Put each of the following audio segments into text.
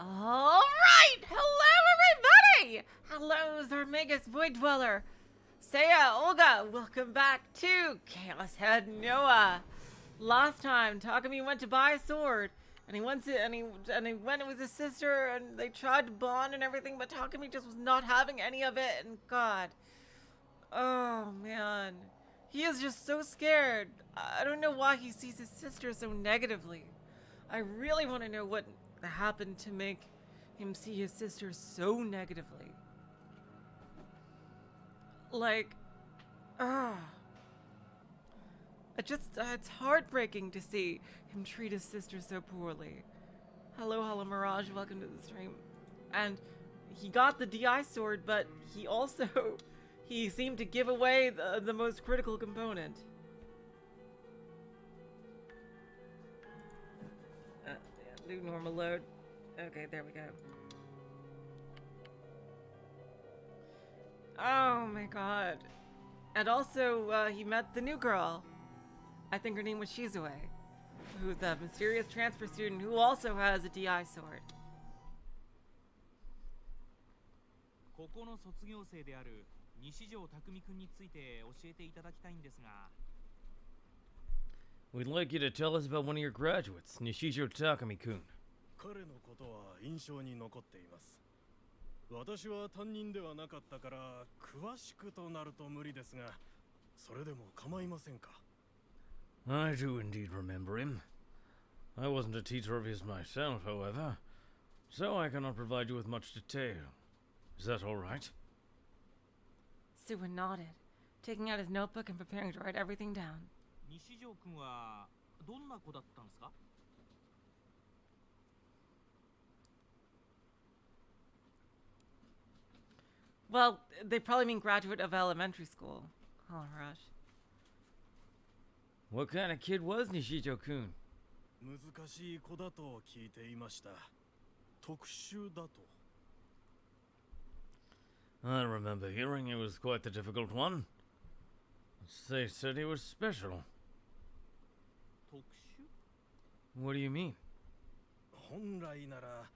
All right! Hello, everybody! Hello, Zarmegas Void Dweller. Saya, Olga, welcome back to Chaos Head NoaH. Last time, Takumi went to buy a sword, and he went with his sister, and they tried to bond and everything, but Takumi just was not having any of it, and God. Oh, man. He is just so scared. I don't know why he sees his sister so negatively. I really want to know what happened to make him see his sister so negatively. Like, it's heartbreaking to see him treat his sister so poorly. Hello, Mirage, welcome to the stream. And he got the DI sword, but he also, he seemed to give away the most critical component. Do normal load. Okay, there we go. Oh my god. And also, he met the new girl. I think her name was Shizue, who's a mysterious transfer student who also has a DI sword. ここの卒業生である西条匠くんについて教えていただきたいんですが。We'd like you to tell us about one of your graduates, Nishijo Takumi-kun. 彼のことは印象に残っています。私は担任ではなかったから詳しくとなると無理ですが、それでも構いませんか。I do indeed remember him. I wasn't a teacher of his myself, however, so I cannot provide you with much detail. Is that all right? Suwa nodded, taking out his notebook and preparing to write everything down. 西条くんはどんな子だったんですか? Well, they probably mean graduate of elementary school. Oh, rush. What kind of kid was Nishijo-kun? 難しい子だと聞いていました。特殊だと。I remember hearing it was quite the difficult one. They said he was special. 特殊? What do you mean? 本来なら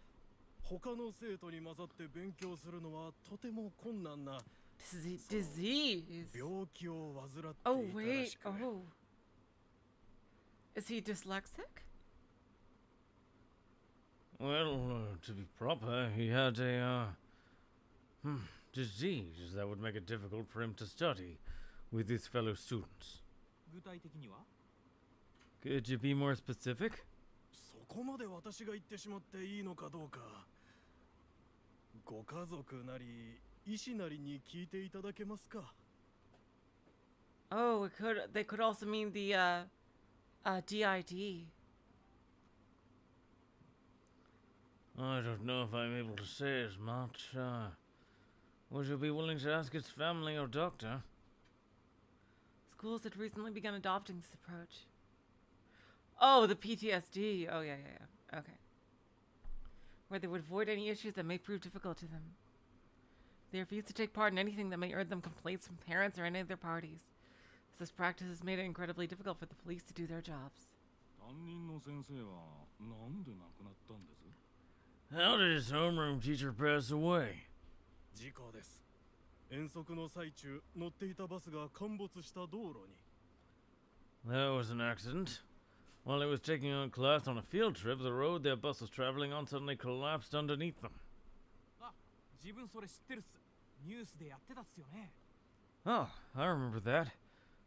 他の生徒に混ざって勉強するのはとても困難な disease. 病気を患っていたら Oh し wait. く。Oh. Is he dyslexic? Well, to be proper, he had a disease that would make it difficult for him to study with his fellow students. 具体的には? Could you be more specific? そこまで私が言ってしまっていいのかどうか。ご家族なり医師なりに聞いていただけますか。Oh, they could also mean the DID. I don't know if I'm able to say as much. Would you be willing to ask his family or doctor? Schools had recently begun adopting this approach. Oh, the PTSD. Oh, yeah. Okay. Where they would avoid any issues that may prove difficult to them. They refuse to take part in anything that may earn them complaints from parents or any of their parties. This practice has made it incredibly difficult for the police to do their jobs. How did his homeroom teacher pass away? 事故です。遠足の最中、乗っていたバスが陥没した道路に。That was an accident. While it was taking on class on a field trip, the road their bus was traveling on suddenly collapsed underneath them. あ、自分それ知ってるっす。ニュースでやってたっすよね。Oh, I remember that.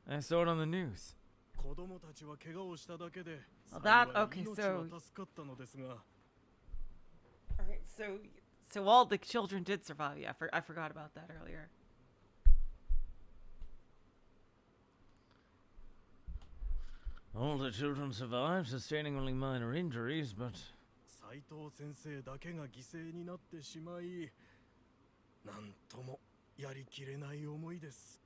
I saw it on the news. 子供たちは怪我をしただけで、Well, that 幸い okay, 命 so は助かったのですが。all right, so all the children did survive. Yeah, I forgot about that earlier. All the children survived, sustaining only minor injuries, but 斉藤先生だけが犠牲になってしまい、なんともやりきれない思いです。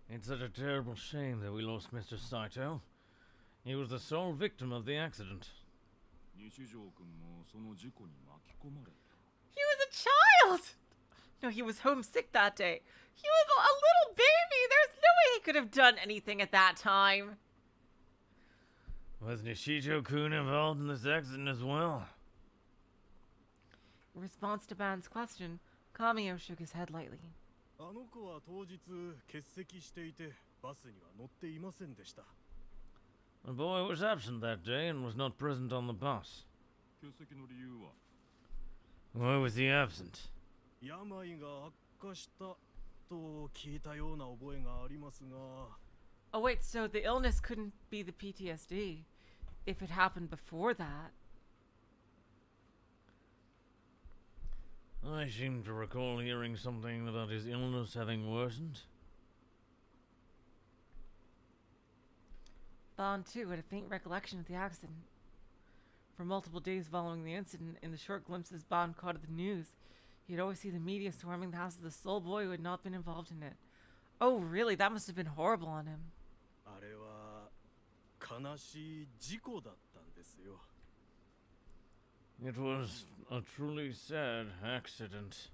it's such a terrible shame that we lost Mr. Saito. He was the sole victim of the accident. 西条君もその事故に巻き込まれた。He was a child! No, he was homesick that day. He was a little baby. There's no way he could have done anything at that time. Was Nishijo-kun involved in this accident as well? In response to Ban's question, Kamio shook his head lightly. あの子は当日欠席していてバスには乗っていませんでした。 The boy was absent that day and was not present on the bus. 欠席の理由は Why was he absent? 病が悪化したと聞いたような覚えがありますが。 Oh wait, so the illness couldn't be the PTSD if it happened before that. I seem to recall hearing something about his illness having worsened. Ban, too, had a faint recollection of the accident. For multiple days following the incident, in the short glimpses Ban caught of the news, he'd always see the media swarming the house of the sole boy who had not been involved in it. Oh, really? That must have been horrible on him. あれは悲しい事故だったんですよ。 It was a truly sad accident.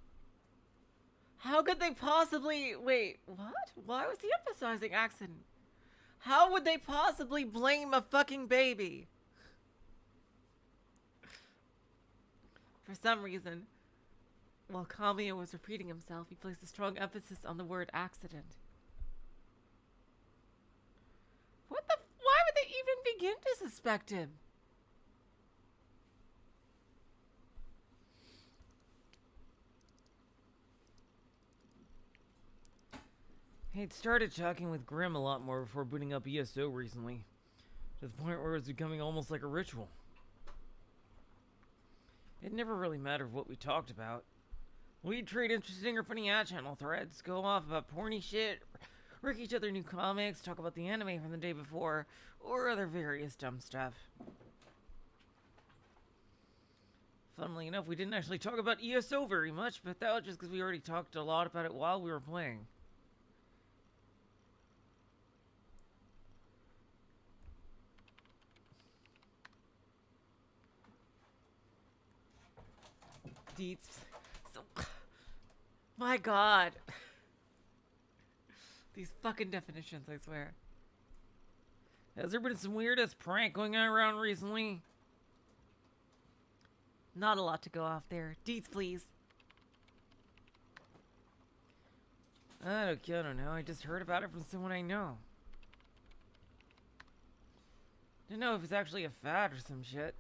How could they possibly... Wait, what? Why was he emphasizing accident? How would they possibly blame a fucking baby? For some reason, while Kamio was repeating himself, he placed a strong emphasis on the word accident. What the... Why would they even begin to suspect him? He'd started talking with Grim a lot more before booting up ESO recently, to the point where it was becoming almost like a ritual. It never really mattered what we talked about. We'd trade interesting or funny ad-channel threads, go off about porny shit, rick each other new comics, talk about the anime from the day before, or other various dumb stuff. Funnily enough, we didn't actually talk about ESO very much, but that was just because we already talked a lot about it while we were playing. Deets. So, my god. These fucking definitions, I swear. Has there been some weird-ass prank going on around recently? Not a lot to go off there. Deets, please. I don't know. I just heard about it from someone I know. Didn't know if it's actually a fad or some shit.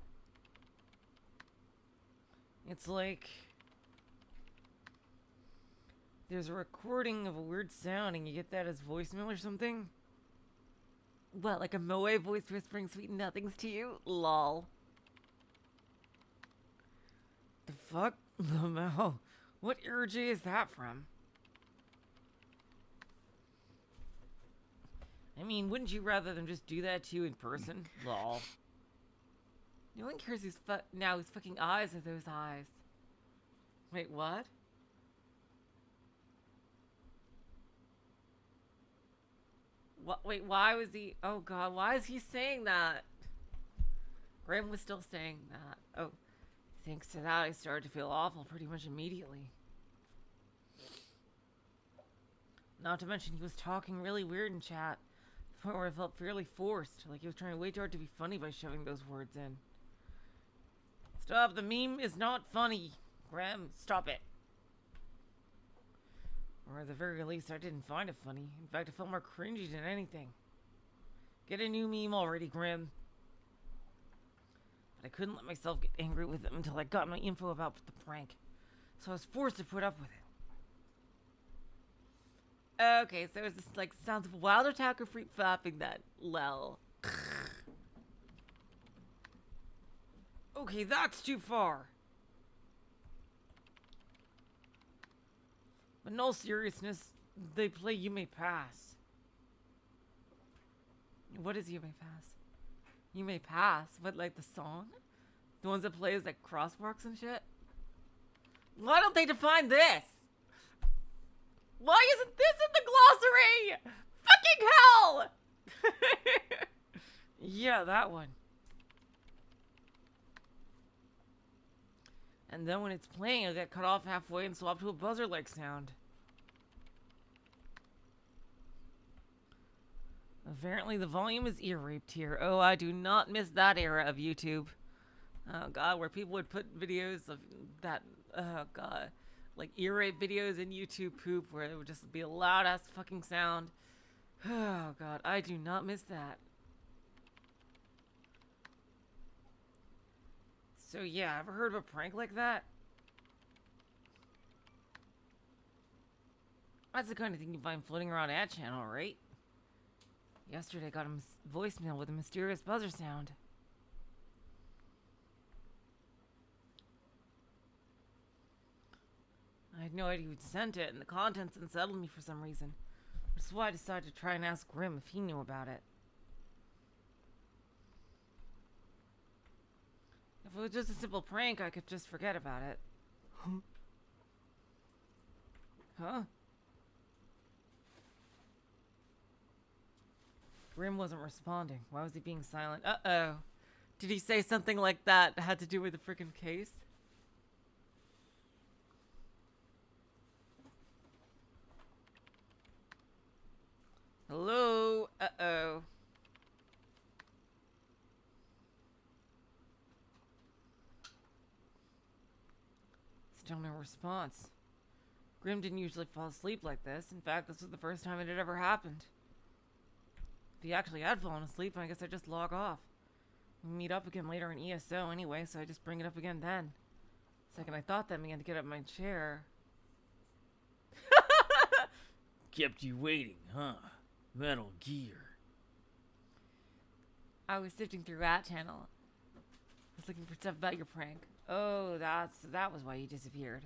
It's like there's a recording of a weird sound and you get that as voicemail or something. What, like a NoaH voice whispering sweet nothings to you? Lol. The fuck? Lamau. What eerie is that from? I mean, wouldn't you rather them just do that to you in person? Lol. No one cares whose fucking eyes are those eyes. Wait, what? What? Wait, why was he... Oh god, why is he saying that? Graham was still saying that. Oh, thanks to that I started to feel awful pretty much immediately. Not to mention he was talking really weird in chat. To the point where I felt fairly forced. Like he was trying way too hard to be funny by shoving those words in. Stop, the meme is not funny. Graham, stop it. Or at the very least, I didn't find it funny. In fact, I felt more cringy than anything. Get a new meme already, Graham. But I couldn't let myself get angry with him until I got my info about the prank. So I was forced to put up with it. Okay, so it's just like sounds of wild attacker freak flapping that. Lel. Okay, that's too far. But in all seriousness, they play You May Pass. What is You May Pass? You May Pass? What, like the song? The ones that play as like crosswalks and shit? Why don't they define this? Why isn't this in the glossary? Fucking hell! Yeah, that one. And then when it's playing, it'll get cut off halfway and swap to a buzzer-like sound. Apparently the volume is ear raped here. Oh, I do not miss that era of YouTube. Oh god, where people would put videos of that, oh god, like ear rape videos in YouTube poop where it would just be a loud ass fucking sound. Oh god, I do not miss that. So yeah, ever heard of a prank like that? That's the kind of thing you find floating around at channel, right? Yesterday I got a voicemail with a mysterious buzzer sound. I had no idea who'd sent it, and the contents unsettled me for some reason. Which is why I decided to try and ask Grim if he knew about it. If it was just a simple prank, I could just forget about it. Huh? Grim wasn't responding. Why was he being silent? Uh-oh. Did he say something like that had to do with the freaking case? Hello? Uh-oh. Still no response. Grim didn't usually fall asleep like this. In fact, this was the first time it had ever happened. If he actually had fallen asleep, I guess I'd just log off. We meet up again later in ESO anyway, so I just bring it up again then. The second I thought that, I began to get up my chair. Kept you waiting, huh? Metal Gear. I was sifting through that channel. I was looking for stuff about your prank. Oh, that was why you disappeared.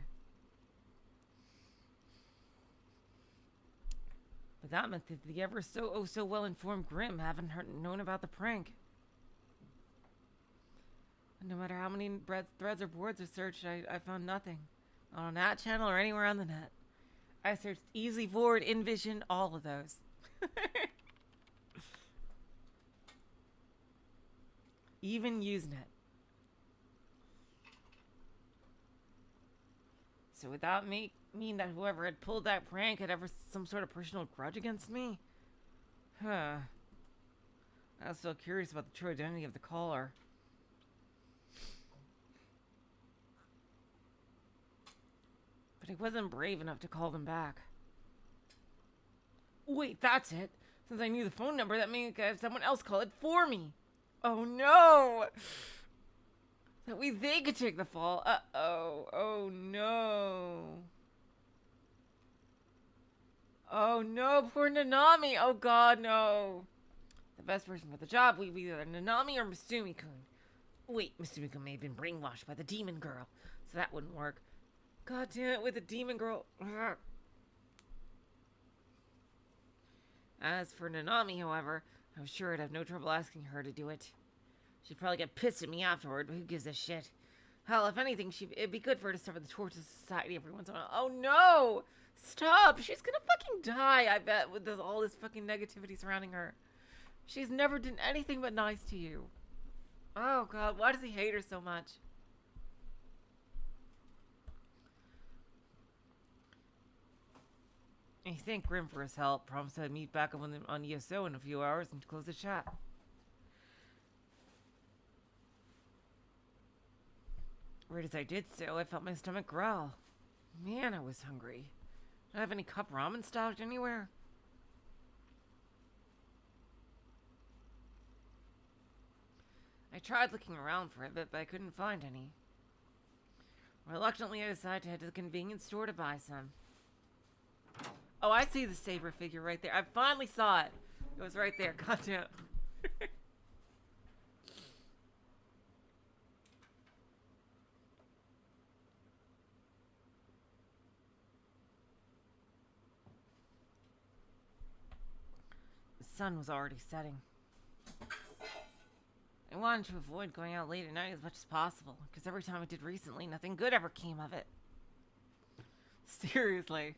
But that meant that the ever so well-informed Grim haven't known about the prank. And no matter how many threads or boards I searched, I found nothing. Not on that channel or anywhere on the net. I searched Easy Board, InVision, all of those. Even Usenet. So would that mean that whoever had pulled that prank had ever some sort of personal grudge against me? Huh. I was still curious about the true identity of the caller. But I wasn't brave enough to call them back. Wait, that's it. Since I knew the phone number, that means I could have someone else call it for me. Oh no! That way they could take the fall. Uh-oh. Oh no. Oh no, poor Nanami. Oh god, no. The best person for the job would be either Nanami or Misumi-kun. Wait, Misumi-kun may have been brainwashed by the demon girl, so that wouldn't work. God damn it, with the demon girl. Ugh. As for Nanami, however, I was sure I'd have no trouble asking her to do it. She'd probably get pissed at me afterward, but who gives a shit? Hell, if anything, it'd be good for her to suffer the torture of society every once in a while. Oh no! Stop! She's gonna fucking die, I bet, with all this fucking negativity surrounding her. She's never done anything but nice to you. Oh god, why does he hate her so much? I thanked Grim for his help, promised I'd meet back up on ESO in a few hours and close the chat. Right as I did so, I felt my stomach growl. Man, I was hungry. Do I have any cup ramen stocked anywhere? I tried looking around for it, but I couldn't find any. Reluctantly, I decided to head to the convenience store to buy some. Oh, I see the saber figure right there. I finally saw it. It was right there. Goddamn. The sun was already setting. I wanted to avoid going out late at night as much as possible, because every time I did recently, nothing good ever came of it. Seriously.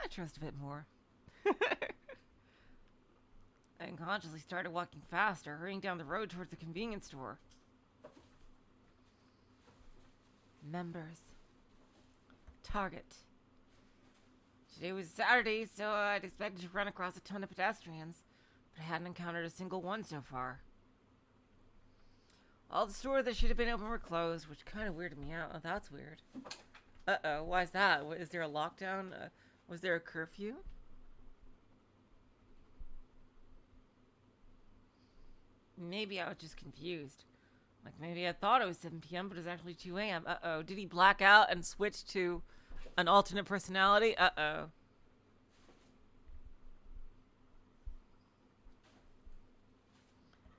I trust a bit more. I unconsciously started walking faster, hurrying down the road towards the convenience store. Members. Target. Today was Saturday, so I'd expected to run across a ton of pedestrians, but I hadn't encountered a single one so far. All the stores that should have been open were closed, which kind of weirded me out. Oh, that's weird. Uh-oh, why is that? Is there a lockdown? Was there a curfew? Maybe I was just confused. Like, maybe I thought it was 7 p.m., but it was actually 2 a.m. Uh-oh, did he black out and switch to an alternate personality? Uh-oh.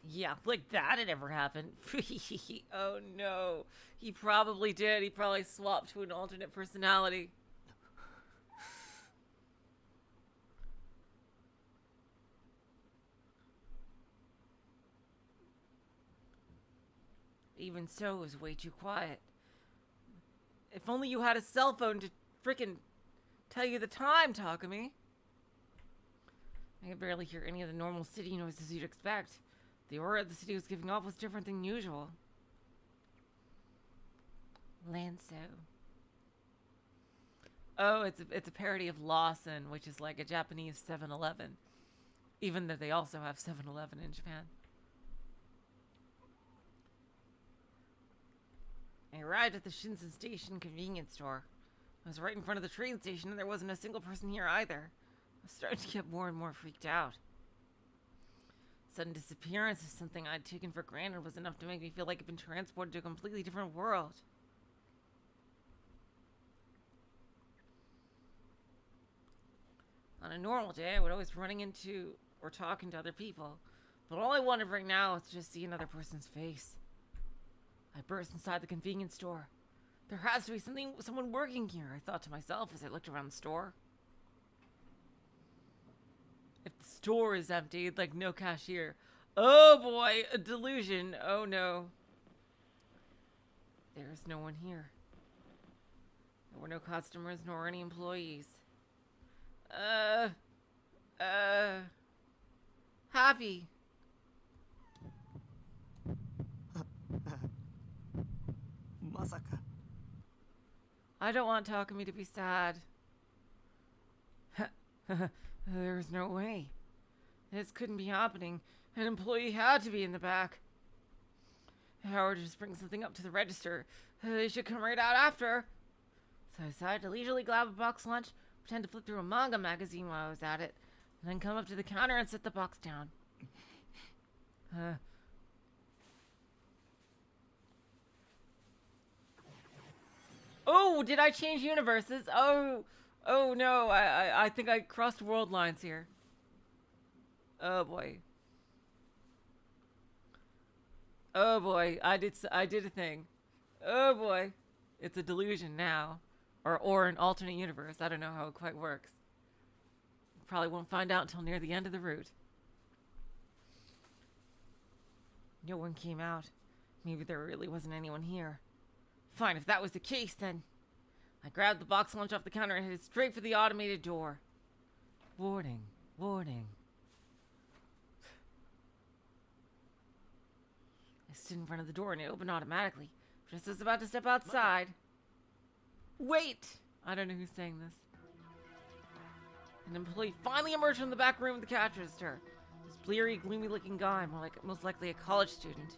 Yeah, like that had ever happened. Oh no. He probably did. He probably swapped to an alternate personality. Even so, it was way too quiet. If only you had a cell phone to frickin' tell you the time, Takumi. I could barely hear any of the normal city noises you'd expect. The aura the city was giving off was different than usual. Lanso. Oh, it's a parody of Lawson, which is like a Japanese 7-Eleven. Even though they also have 7-Eleven in Japan. I arrived at the Shinsen Station convenience store. I was right in front of the train station and there wasn't a single person here either. I was starting to get more and more freaked out. Sudden disappearance of something I'd taken for granted was enough to make me feel like I'd been transported to a completely different world. On a normal day, I would always be running into or talking to other people, but all I wanted right now was to just see another person's face. I burst inside the convenience store. There has to be someone working here, I thought to myself as I looked around the store. If the store is empty, like no cashier. Oh boy, a delusion. Oh no. There's no one here. There were no customers nor any employees. Happy. I don't want Takumi to be sad. There's no way. This couldn't be happening. An employee had to be in the back. Howard just bring something up to the register. They should come right out after. So I decided to leisurely grab a box lunch, pretend to flip through a manga magazine while I was at it, and then come up to the counter and set the box down. Oh, did I change universes? Oh no, I think I crossed world lines here. Oh boy. Oh boy, I did a thing. Oh boy. It's a delusion now. Or an alternate universe. I don't know how it quite works. Probably won't find out until near the end of the route. No one came out. Maybe there really wasn't anyone here. Fine, if that was the case, then... I grabbed the box lunch off the counter and headed straight for the automated door. Warning, warning. I stood in front of the door and it opened automatically. Just as I was about to step outside. Wait! I don't know who's saying this. An employee finally emerged from the back room of the cash register. This bleary, gloomy-looking guy, most likely a college student.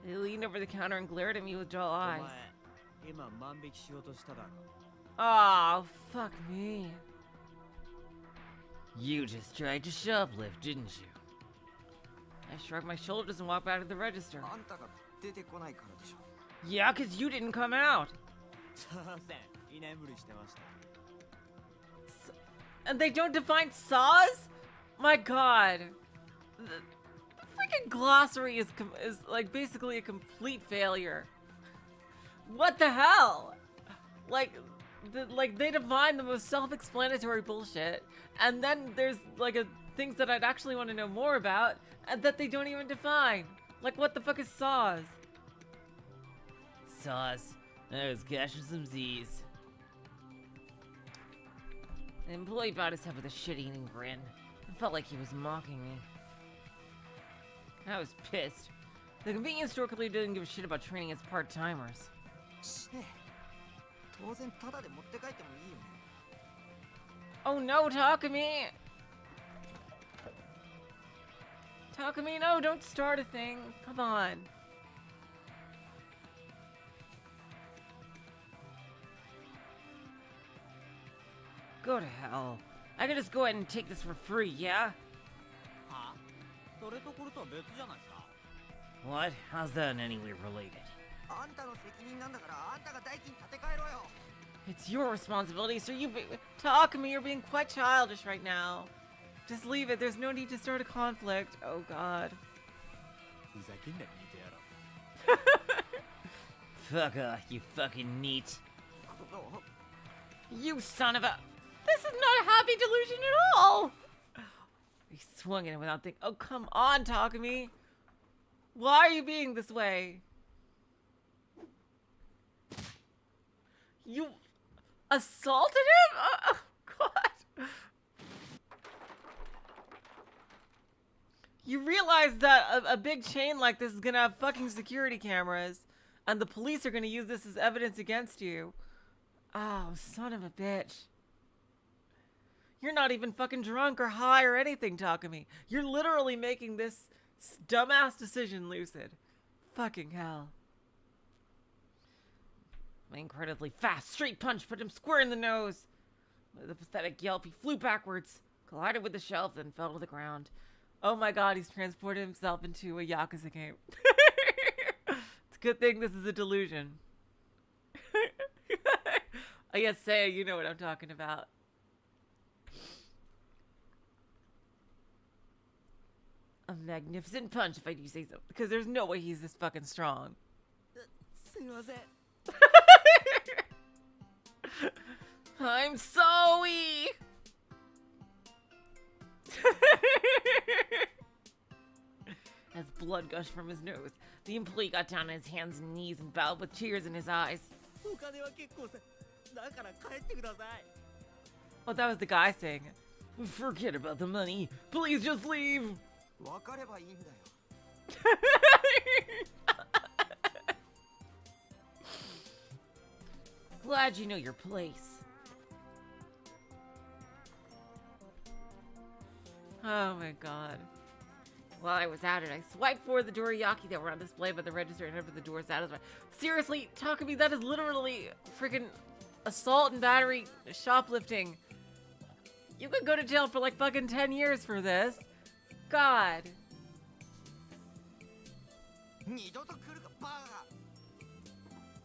They leaned over the counter and glared at me with dull eyes. Oh, fuck me. You just tried to shoplift, didn't you? I shrugged my shoulders and walked back to the register. Yeah, 'cause you didn't come out. And they don't define saws? My god. The freaking glossary is like basically a complete failure. What the hell? Like they define the most self-explanatory bullshit, and then there's like things that I'd actually want to know more about, and that they don't even define. Like, what the fuck is saws? Saws. I was cashing some Z's. The employee bowed his head with a shit-eating grin. It felt like he was mocking me. I was pissed. The convenience store clearly didn't give a shit about training its part-timers. 当然タダで持って帰ってもいいよね。 Oh no, Takumi! Takumi, no, don't start a thing. Come on. Go to hell. I can just go ahead and take this for free, yeah? はあ、それとこれとは別じゃないですか。 What? How's that in any way related? あんたの責任なんだからあんたが代金立て替えろよ。 It's your responsibility, so Takumi, you're being quite childish right now. Just leave it. There's no need to start a conflict. Oh god. ふざけんな似てやろ。 Fuck off, you fucking neat. この You son of a... This is not a happy delusion at all! He swung at it without thinking. Oh, come on, Takumi. Why are you being this way? You assaulted him? Oh, God. You realize that a big chain like this is gonna have fucking security cameras, and the police are gonna use this as evidence against you. Oh, son of a bitch. You're not even fucking drunk or high or anything, Takumi. You're literally making this dumbass decision lucid. Fucking hell. My incredibly fast straight punch put him square in the nose. With a pathetic yelp, he flew backwards, collided with the shelf, then fell to the ground. Oh my god, he's transported himself into a Yakuza game. It's a good thing this is a delusion. I guess, say, you know what I'm talking about. A magnificent punch, if I do say so. Because there's no way he's this fucking strong. すいません。 I'm sorry. As blood gushed from his nose, the employee got down on his hands and knees and bowed with tears in his eyes. お金は結構さ。だから帰ってください。 Oh, that was the guy saying it. Forget about the money. Please just leave. 分かればいいんだよ。 Glad you know your place. Oh my god. While I was at it, I swiped for the dorayaki that were on display by the register and opened the doors satisfied. Seriously, Takumi, that is literally freaking assault and battery shoplifting. You could go to jail for like fucking 10 years for this. God. 二度と来るかバカ。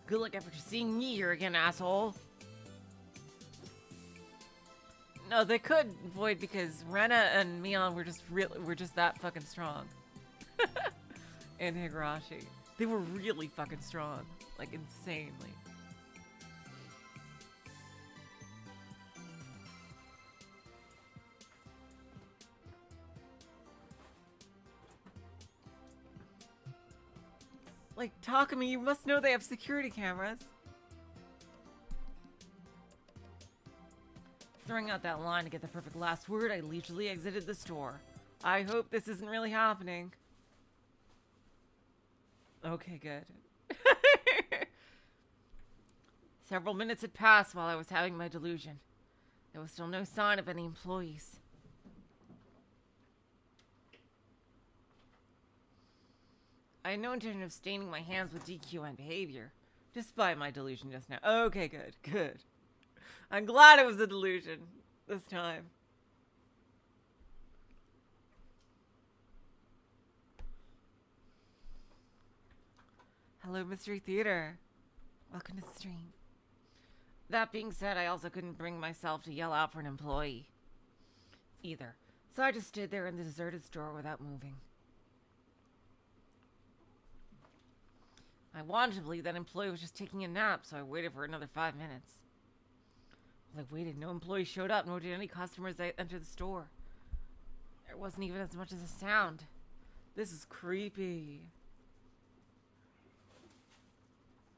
Good luck after seeing me here again, asshole. No, they could void because Rena and Mion were just that fucking strong. And Higurashi. They were really fucking strong. Like insanely. Like, Takumi, you must know they have security cameras. Throwing out that line to get the perfect last word, I leisurely exited the store. I hope this isn't really happening. Okay, good. Several minutes had passed while I was having my delusion. There was still no sign of any employees. I had no intention of staining my hands with DQ and behavior, despite my delusion just now. Okay, good, good. I'm glad it was a delusion this time. Hello, Mystery Theater. Welcome to the stream. That being said, I also couldn't bring myself to yell out for an employee either. So I just stood there in the deserted store without moving. I wanted to believe that employee was just taking a nap, so I waited for another 5 minutes. Well, I waited. No employee showed up, nor did any customers enter the store. There wasn't even as much as a sound. This is creepy.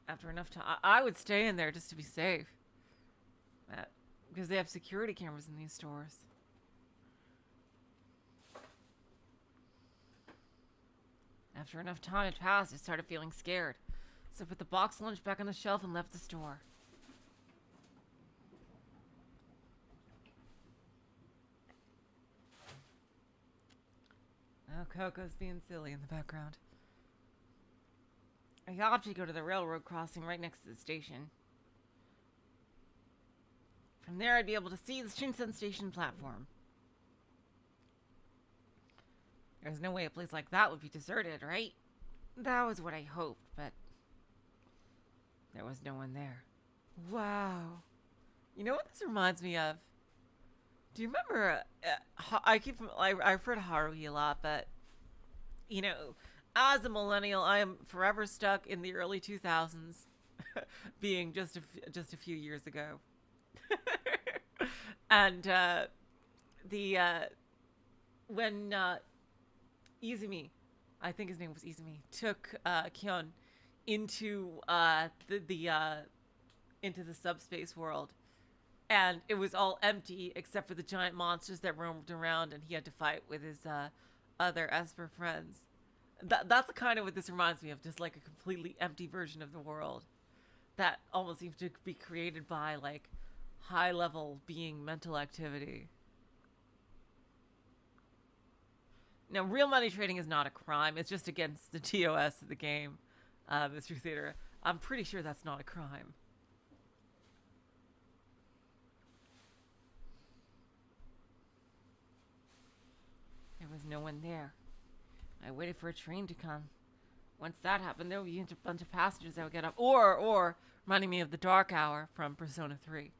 After enough time, I would stay in there just to be safe. Because they have security cameras in these stores. After enough time had passed, I started feeling scared. So I put the box lunch back on the shelf and left the store. Oh, Coco's being silly in the background. I ought to go to the railroad crossing right next to the station. From there, I'd be able to see the Shinsen Station platform. There's no way a place like that would be deserted, right? That was what I hoped, but there was no one there. Wow. You know what this reminds me of? Do you remember, I refer to Haruhi a lot, but, you know, as a millennial, I am forever stuck in the early 2000s, being just a few years ago. And, when, Izumi, I think his name was Izumi, took, Kyon into, into the subspace world. And it was all empty except for the giant monsters that roamed around, and he had to fight with his other Esper friends. That's kind of what this reminds me of, just like a completely empty version of the world that almost seems to be created by like high-level being mental activity. Now, real money trading is not a crime. It's just against the TOS of the game, Mr. Theater. I'm pretty sure that's not a crime. There was no one there. I waited for a train to come. Once that happened, there would be a bunch of passengers that would get up. Or reminding me of the Dark Hour from Persona 3.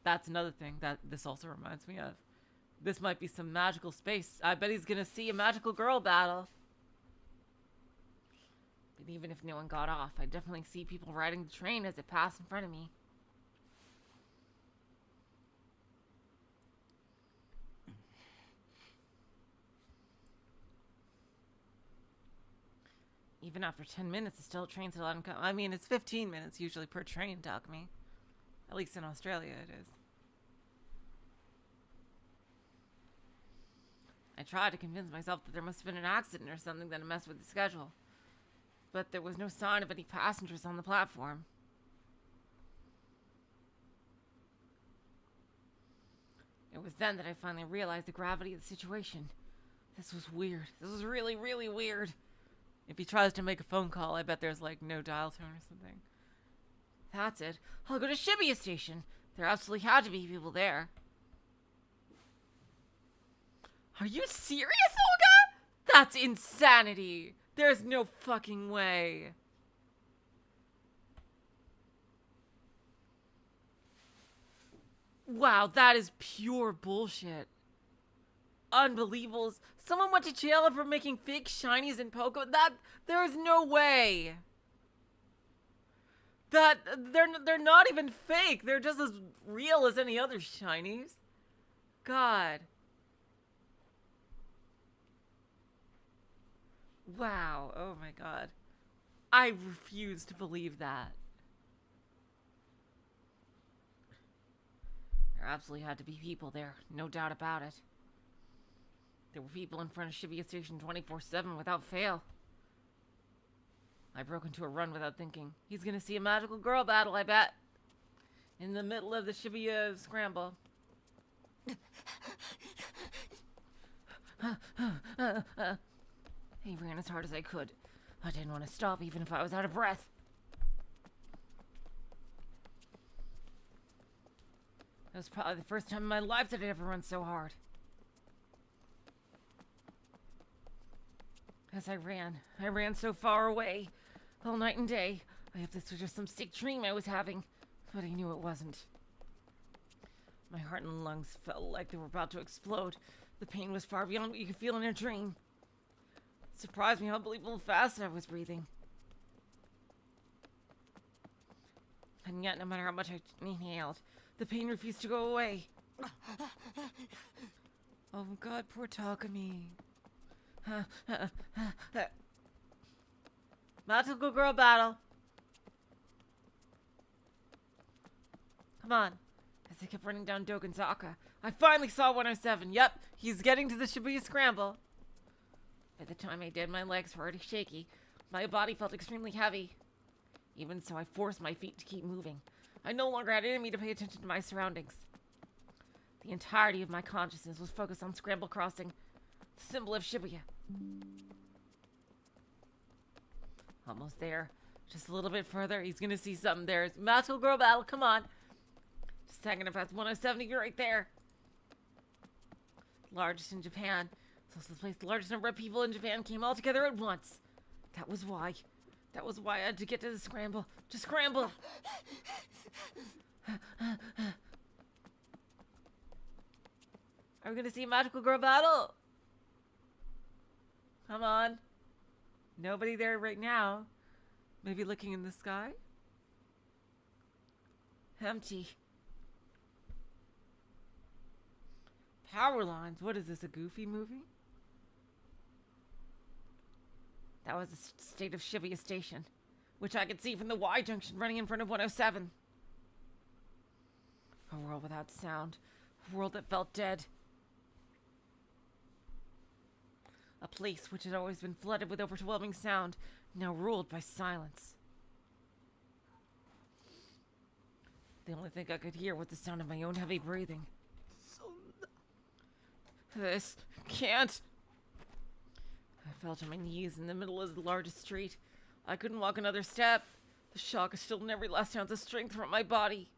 That's another thing that this also reminds me of. This might be some magical space. I bet he's gonna see a magical girl battle. But even if no one got off, I definitely see people riding the train as it passed in front of me. Even after 10 minutes, it's still a train to let him come. I mean, it's 15 minutes usually per train, Takumi. At least in Australia it is. I tried to convince myself that there must have been an accident or something that messed with the schedule. But there was no sign of any passengers on the platform. It was then that I finally realized the gravity of the situation. This was weird. This was really, really weird. If he tries to make a phone call, I bet there's like no dial tone or something. That's it. I'll go to Shibuya Station. There absolutely had to be people there. Are you serious, Olga? That's insanity. There's no fucking way. Wow, that is pure bullshit. Unbelievable. Someone went to jail for making fake shinies in Poco. There is no way. That they're not even fake. They're just as real as any other shinies. God. Wow. Oh my God. I refuse to believe that. There absolutely had to be people there. No doubt about it. There were people in front of Shibuya Station 24/7 without fail. I broke into a run without thinking. He's gonna see a magical girl battle, I bet. In the middle of the Shibuya scramble. I ran as hard as I could. I didn't want to stop even if I was out of breath. That was probably the first time in my life that I'd ever run so hard. As I ran so far away, all night and day. I hope this was just some sick dream I was having, but I knew it wasn't. My heart and lungs felt like they were about to explode. The pain was far beyond what you could feel in a dream. It surprised me how unbelievably fast I was breathing. And yet, no matter how much I inhaled, the pain refused to go away. Oh God, poor Takumi. Magical girl battle. Come on. As I kept running down Dogonzaka, I finally saw 107. Yep, he's getting to the Shibuya Scramble. By the time I did, my legs were already shaky. My body felt extremely heavy. Even so, I forced my feet to keep moving. I no longer had it in me to pay attention to my surroundings. The entirety of my consciousness was focused on Scramble Crossing, the symbol of Shibuya. Almost there. Just a little bit further. He's gonna see something. There's magical girl battle. Come on. Just a second if that's 107. You're right there. Largest in Japan. It's also the place the largest number of people in Japan came all together at once. That was why. That was why I had to get to the scramble. To scramble. Are we gonna see a magical girl battle? Come on. Nobody there right now. Maybe looking in the sky? Empty. Power lines. What is this, a Goofy movie? That was the state of Shibuya Station, which I could see from the Y junction running in front of 107. A world without sound. A world that felt dead. A place which had always been flooded with overwhelming sound, now ruled by silence. The only thing I could hear was the sound of my own heavy breathing. This can't. I fell to my knees in the middle of the largest street. I couldn't walk another step. The shock is still in every last ounce of strength from my body.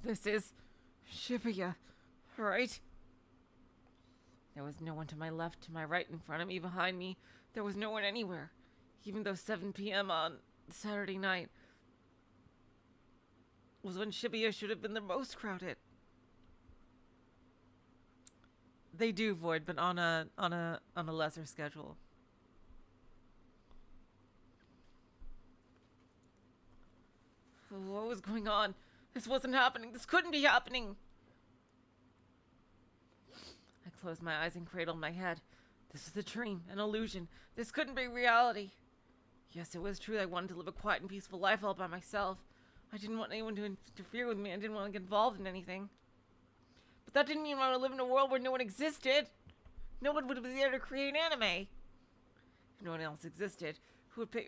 This is Shibuya, right? There was no one to my left, to my right, in front of me, behind me. There was no one anywhere, even though 7 p.m. on Saturday night was when Shibuya should have been the most crowded. They do void, but on a lesser schedule. What was going on? This wasn't happening. This couldn't be happening. I closed my eyes and cradled my head. This was a dream, an illusion. This couldn't be reality. Yes, it was true. I wanted to live a quiet and peaceful life all by myself. I didn't want anyone to interfere with me. I didn't want to get involved in anything. But that didn't mean I wanted to live in a world where no one existed. No one would be there to create anime. If no one else existed, who would pay...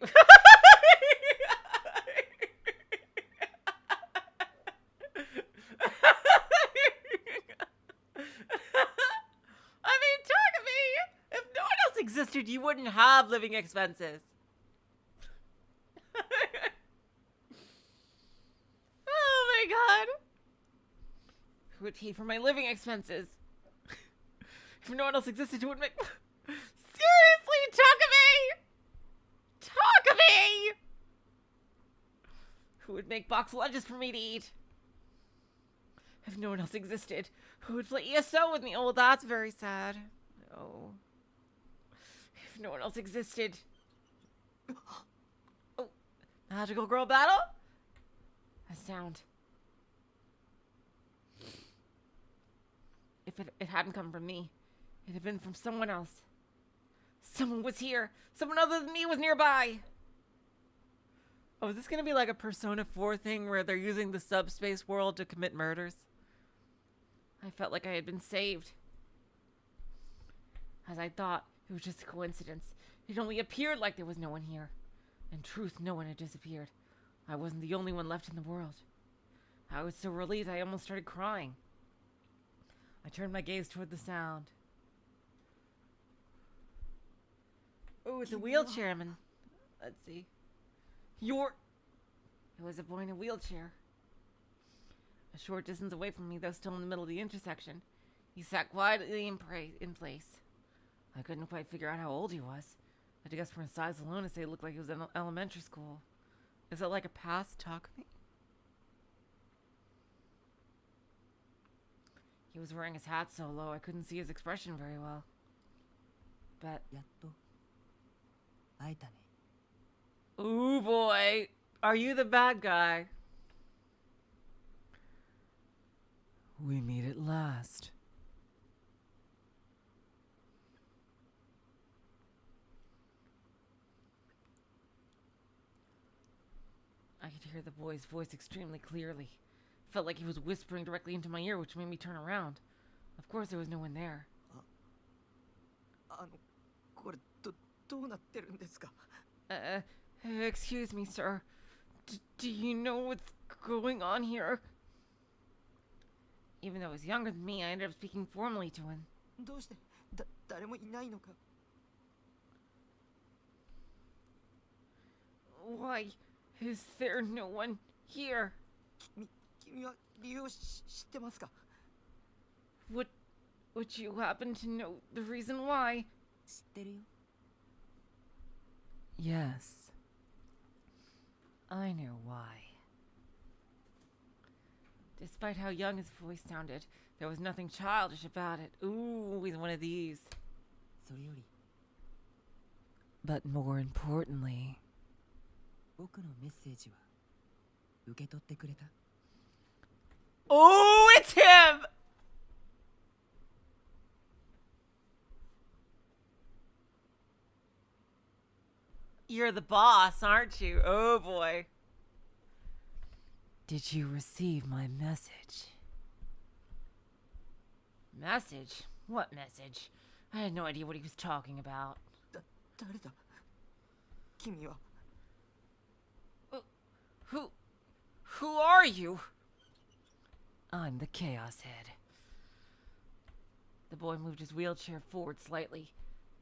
existed, you wouldn't have living expenses. Oh my god. Who would pay for my living expenses? If no one else existed, who would make... Seriously, Takumi! Takumi! Who would make box lunches for me to eat? If no one else existed, who would play ESO with me? Oh, that's very sad. No. If no one else existed. Oh, magical girl battle? A sound. If it hadn't come from me, it had been from someone else. Someone was here. Someone other than me was nearby. Oh, is this going to be like a Persona 4 thing where they're using the subspace world to commit murders? I felt like I had been saved. As I thought, it was just a coincidence. It only appeared like there was no one here. In truth, no one had disappeared. I wasn't the only one left in the world. I was so relieved I almost started crying. I turned my gaze toward the sound. Oh, it's a wheelchairman. Let's see. It was a boy in a wheelchair. A short distance away from me, though still in the middle of the intersection, he sat quietly in place. I couldn't quite figure out how old he was. I had to guess from his size alone to say it looked like he was in elementary school. Is it like a past Takumi? He was wearing his hat so low I couldn't see his expression very well. But... Ooh boy, are you the bad guy? We meet at last. I could hear the boy's voice extremely clearly. Felt like he was whispering directly into my ear, which made me turn around. Of course, there was no one there. Excuse me, sir. Do you know what's going on here? Even though he's younger than me, I ended up speaking formally to him. どうして誰もいないのか Why is there no one here? 君は理由を知ってますか Would you happen to know the reason why? 知ってるよ Yes. I know why. Despite how young his voice sounded, there was nothing childish about it. Ooh, he's one of these. それより But more importantly, 僕のメッセージは受け取ってくれた oh, it's him! You're the boss, aren't you? Oh boy. Did you receive my message? Message? What message? I had no idea what he was talking about. 誰だ君は Who are you? I'm the Chaos Head. The boy moved his wheelchair forward slightly.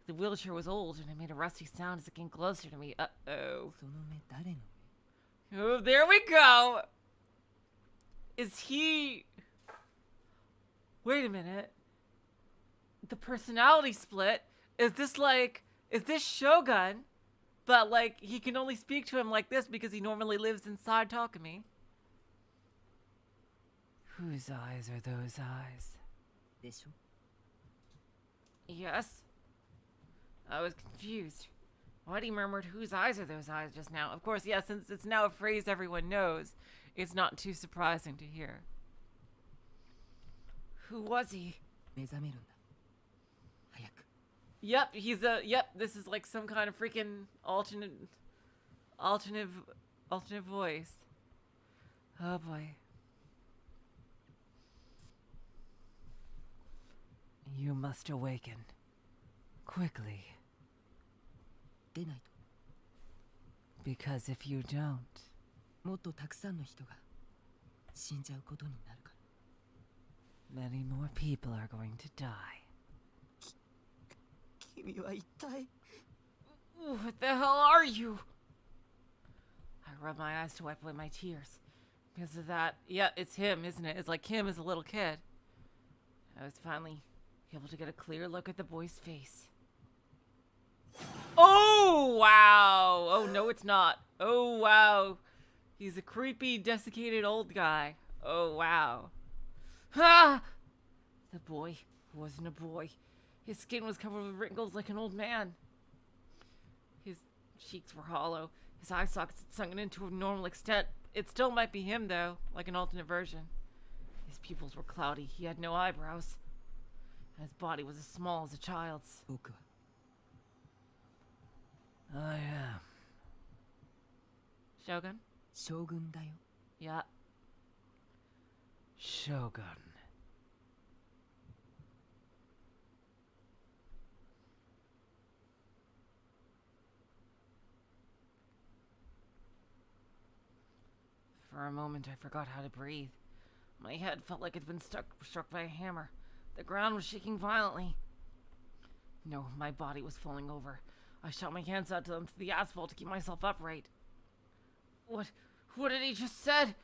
The wheelchair was old and it made a rusty sound as it came closer to me. Uh-oh. その目誰の Oh, there we go! Is he... Wait a minute. The personality split? Is this Shogun? But, like, he can only speak to him like this because he normally lives inside Takumi. Whose eyes are those eyes? でしょ Yes. I was confused. Why do you murmured whose eyes are those eyes just now? Of course, yes, since it's now a phrase everyone knows, it's not too surprising to hear. Who was he? 目覚めるんだ早く Yep, this is like some kind of freaking alternate voice. Oh boy. You must awaken. Quickly. 出ない Because if you don't, ともっとたくさんの人が死んじゃうことになるから many more people are going to die. 君は一体 What the hell are you? I rub my eyes to wipe away my tears. Because of that, yeah, it's him, isn't it? It's like him as a little kid. I was finally able to get a clear look at the boy's face. Oh, wow. Oh, no, it's not. Oh, wow. He's a creepy, desiccated old guy. Oh, wow. Ah! The boy wasn't a boy. His skin was covered with wrinkles like an old man. His cheeks were hollow. His eye sockets had sunken into a normal extent. It still might be him, though, like an alternate version. His pupils were cloudy. He had no eyebrows. And his body was as small as a child's. 僕は I am. Shogun? 将軍だよ Yeah. Shogun. For a moment, I forgot how to breathe. My head felt like it had been struck by a hammer. The ground was shaking violently. No, my body was falling over. I shot my hands out to the asphalt to keep myself upright. What did he just said?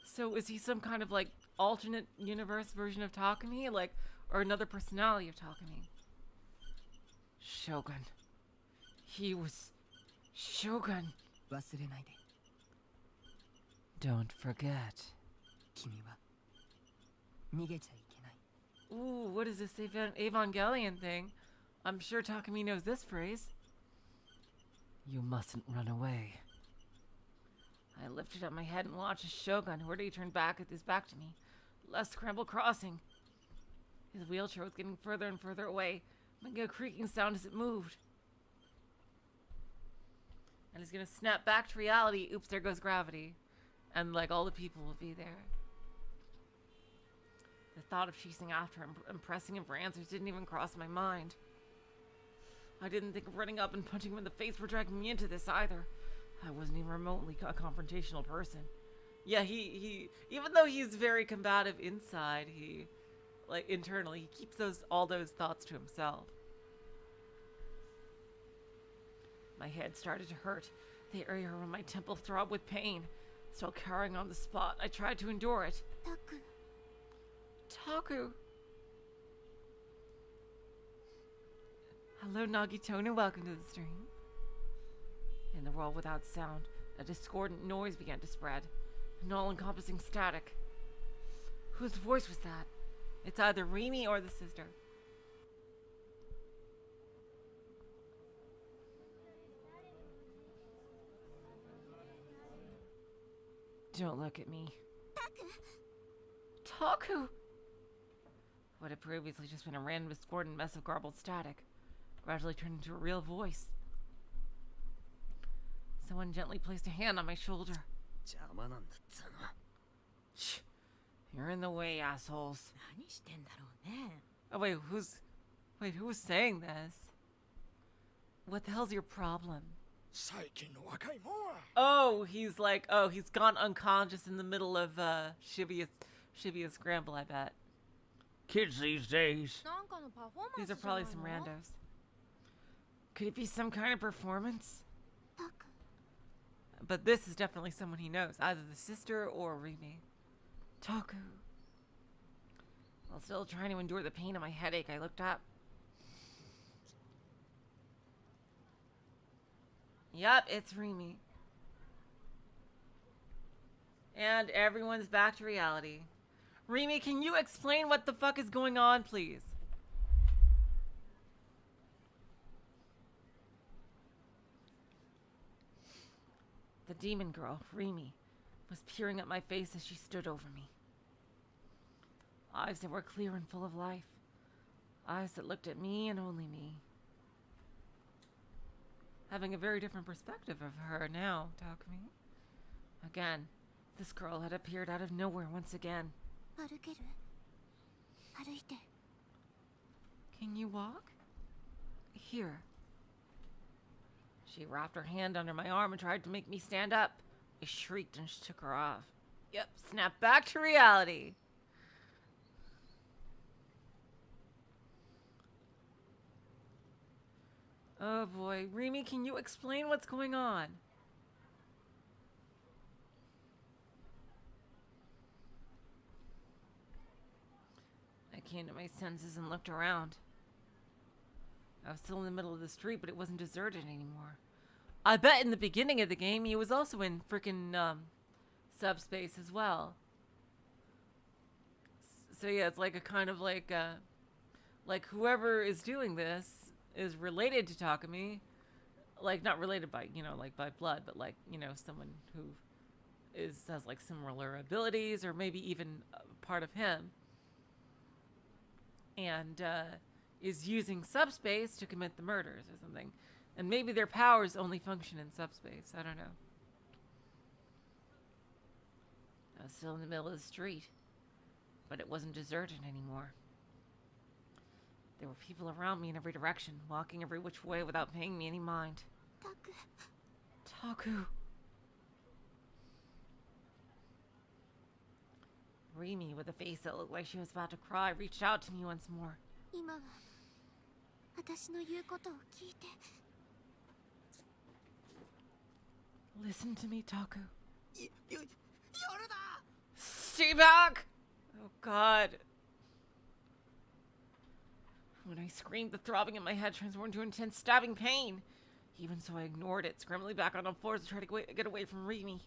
So is he some kind of like alternate universe version of Takumi? Like, or another personality of Takumi? Shogun. He was Shogun. 忘れないで Don't forget. 君は逃げちゃいけない Ooh, what is this Evangelion thing? I'm sure Takumi knows this phrase. You mustn't run away. I lifted up my head and watched as Shogun, who already turned his back to me, left Scramble Crossing. His wheelchair was getting further and further away, making a creaking sound as it moved. And he's gonna snap back to reality. Oops, there goes gravity. And like all the people will be there. The thought of chasing after him and pressing him for answers didn't even cross my mind. I didn't think of running up and punching him in the face for dragging me into this either. I wasn't even remotely a confrontational person. Yeah, he even though he's very combative inside, he like internally, he keeps all those thoughts to himself. My head started to hurt. The area around my temple throbbed with pain. Still cowering on the spot, I tried to endure it. Taku. Hello, Nagitona. Welcome to the stream. In the world without sound, a discordant noise began to spread. An all-encompassing static. Whose voice was that? It's either Rimi or the sister. Don't look at me. Taku! What had previously just been a random discordant mess of garbled static gradually turned into a real voice. Someone gently placed a hand on my shoulder. Shh. You're in the way, assholes. Oh, wait, who was saying this? What the hell's your problem? Oh, he's gone unconscious in the middle of Shibuya scramble, I bet. Kids these days. These are probably some randos. Could it be some kind of performance? But this is definitely someone he knows, either the sister or Rimi. Taku. While still trying to endure the pain of my headache, I looked up. Yup, it's Rimi. And everyone's back to reality. Rimi, can you explain what the fuck is going on, please? The demon girl, Rimi, was peering at my face as she stood over me. Eyes that were clear and full of life. Eyes that looked at me and only me. Having a very different perspective of her now, Takumi. Again, this girl had appeared out of nowhere once again. Can you walk? Here. She wrapped her hand under my arm and tried to make me stand up. I shrieked and shook her off. Yep, snapped back to reality. Oh boy. Rimi, can you explain what's going on? I came to my senses and looked around. I was still in the middle of the street, but it wasn't deserted anymore. I bet in the beginning of the game, he was also in frickin' subspace as well. So yeah, it's like a kind of like whoever is doing this is related to Takumi. Like, not related by, like by blood, but like, someone who has like similar abilities or maybe even part of him. And, is using subspace to commit the murders or something. And maybe their powers only function in subspace. I don't know. I was still in the middle of the street, but it wasn't deserted anymore. There were people around me in every direction, walking every which way without paying me any mind. Taku. Rimi, with a face that looked like she was about to cry, reached out to me once more. Listen to me, Taku. Stay back! Oh god. When I screamed, the throbbing in my head transformed into intense stabbing pain. Even so, I ignored it, scrambling back on all fours to try to get away from Rimi.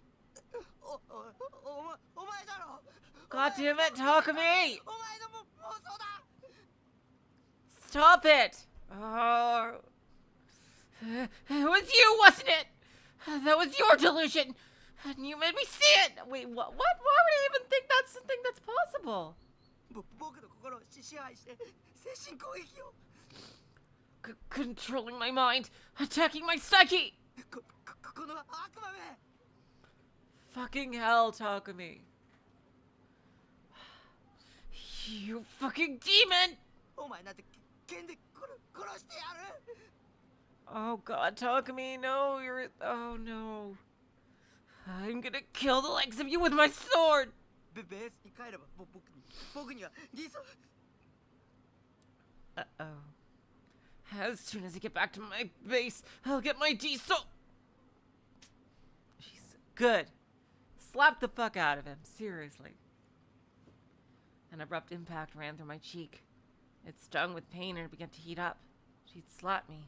God damn it, Takumi! Stop it! Oh. It was you, wasn't it? That was your delusion! And you made me see it! Wait, what? Why would I even think that's something that's possible? Controlling my mind, attacking my psyche! Fucking hell, Takumi. You fucking demon! Oh god, Takumi, no, oh no. I'm gonna kill the likes of you with my sword! ベースに帰れば僕には理想 Uh-oh. As soon as I get back to my base, I'll get my diesel. She's good. Slap the fuck out of him, seriously. An abrupt impact ran through my cheek. It stung with pain and it began to heat up. She'd slapped me.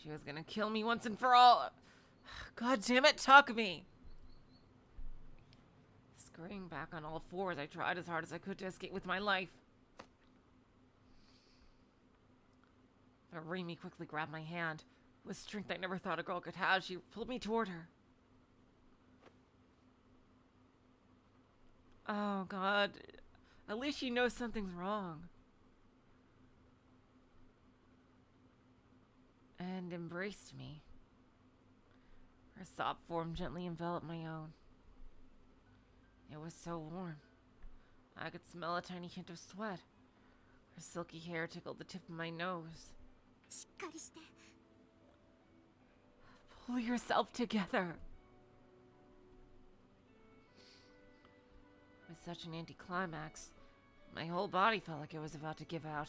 She was gonna kill me once and for all. God damn it, Takumi! Scurrying back on all fours, I tried as hard as I could to escape with my life. But Rimi quickly grabbed my hand. With strength I never thought a girl could have, she pulled me toward her. Oh, God. At least she knows something's wrong. And embraced me. Her soft form gently enveloped my own. It was so warm. I could smell a tiny hint of sweat. Her silky hair tickled the tip of my nose. しっかりして Pull yourself together. With such an anticlimax, my whole body felt like it was about to give out.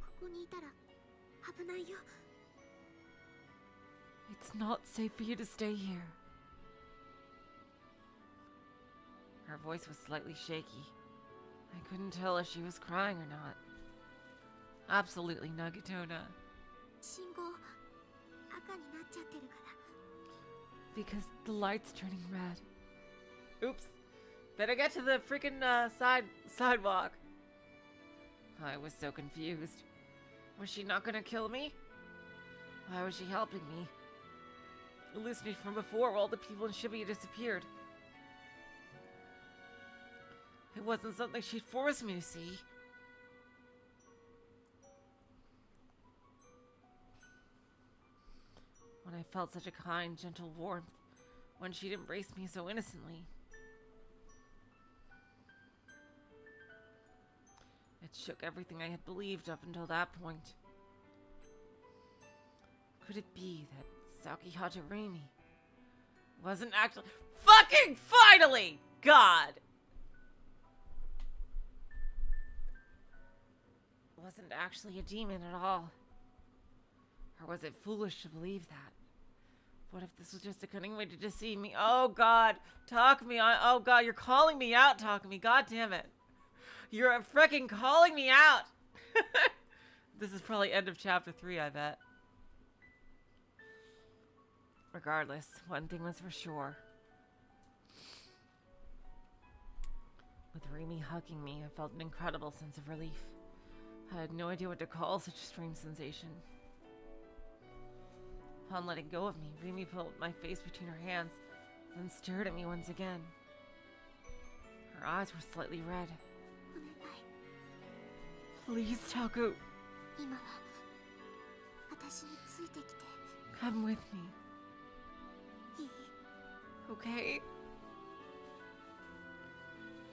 ここにいたら危ないよ It's not safe for you to stay here. Her voice was slightly shaky. I couldn't tell if she was crying or not. Absolutely, Nagatona. 信号赤になっちゃってるから Because the light's turning red. Oops. Better get to the freaking sidewalk. I was so confused. Was she not gonna kill me? Why was she helping me? Elusive me from before all the people in Shibuya disappeared. It wasn't something she'd forced me to see. When I felt such a kind, gentle warmth, when she'd embraced me so innocently. It shook everything I had believed up until that point. Could it be that Saki Hajirimi wasn't actually— FUCKING FINALLY! God! Wasn't actually a demon at all. Or was it foolish to believe that? What if this was just a cunning way to deceive me? Oh God, Takumi, oh God, you're calling me out, Takumi, God damn it. You're freaking calling me out! This is probably end of chapter 3, I bet. Regardless, one thing was for sure. With Rimi hugging me, I felt an incredible sense of relief. I had no idea what to call such a strange sensation. Upon letting go of me, Rimi pulled my face between her hands, then stared at me once again. Her eyes were slightly red. お願い Please, Taku, 今は私についてきて come with me, いい okay?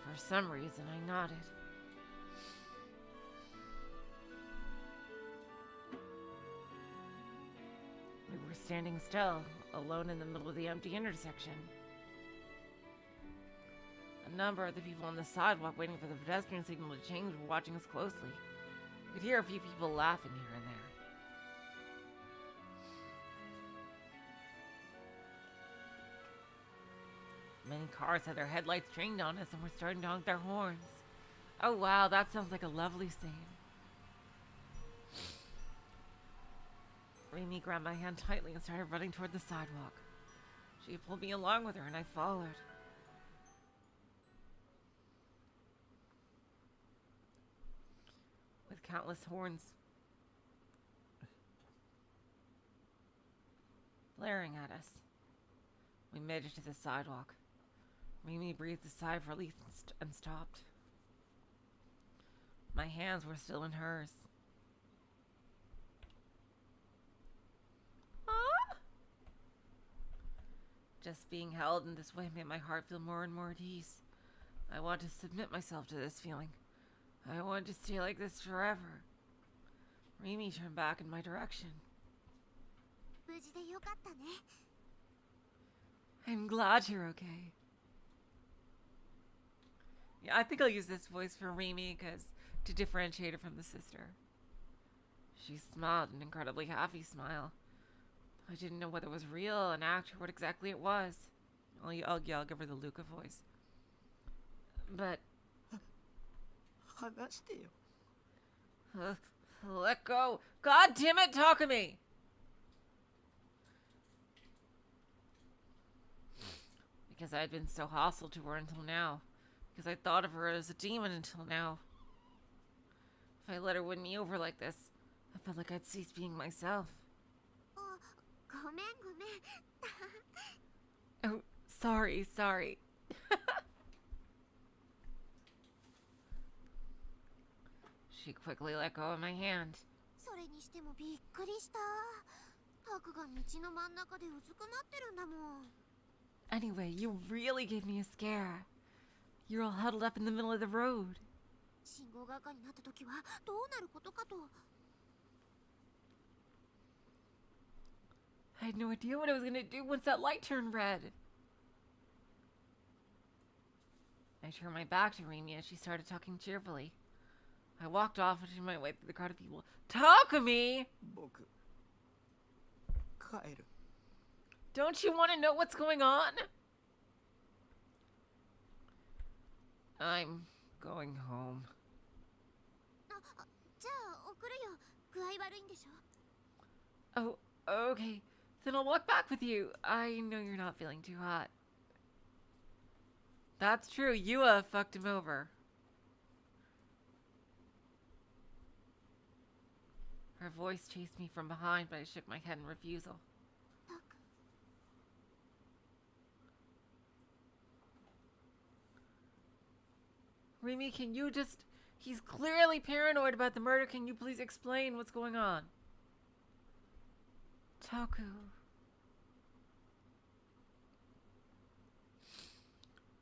For some reason, I nodded. We were standing still, alone in the middle of the empty intersection. A number of the people on the sidewalk waiting for the pedestrian signal to change were watching us closely. We could hear a few people laughing here and there. Many cars had their headlights trained on us and were starting to honk their horns. Oh wow, that sounds like a lovely scene. Rimi grabbed my hand tightly and started running toward the sidewalk. She pulled me along with her and I followed. With countless horns blaring at us, we made it to the sidewalk. Rimi breathed a sigh of relief and stopped. My hands were still in hers. Just being held in this way made my heart feel more and more at ease. I wanted to submit myself to this feeling. I wanted to stay like this forever. Rimi turned back in my direction. ブ事でよかったね。 I'm glad you're okay. Yeah, I think I'll use this voice for Rimi to differentiate her from the sister. She smiled an incredibly happy smile. I didn't know whether it was real, an act, or what exactly it was. I'll give her the Luca voice. But 話してよ。 let go. God damn it, Takumi! Because I had been so hostile to her until now. Because I thought of her as a demon until now. If I let her win me over like this, I felt like I'd cease being myself. ごめんごめん。 Oh, sorry. She quickly let go of my hand. それにしてもびっくりした。タクが道の真ん中でうずくまってるんだもん。 Anyway, you really gave me a scare. You're all huddled up in the middle of the road. 信号が赤になった時はどうなることかと。 I had no idea what I was gonna do once that light turned red. I turned my back to Rimi as she started talking cheerfully. I walked off and made my way through the crowd of people. Takumi! 僕帰る。 Don't you want to know what's going on? I'm going home. じゃあ送るよ。具合悪いんでしょ。 Oh, okay. Then I'll walk back with you. I know you're not feeling too hot. That's true. Yua fucked him over. Her voice chased me from behind, but I shook my head in refusal. タク。 Rimi, can you just... He's clearly paranoid about the murder. Can you please explain what's going on? Taku.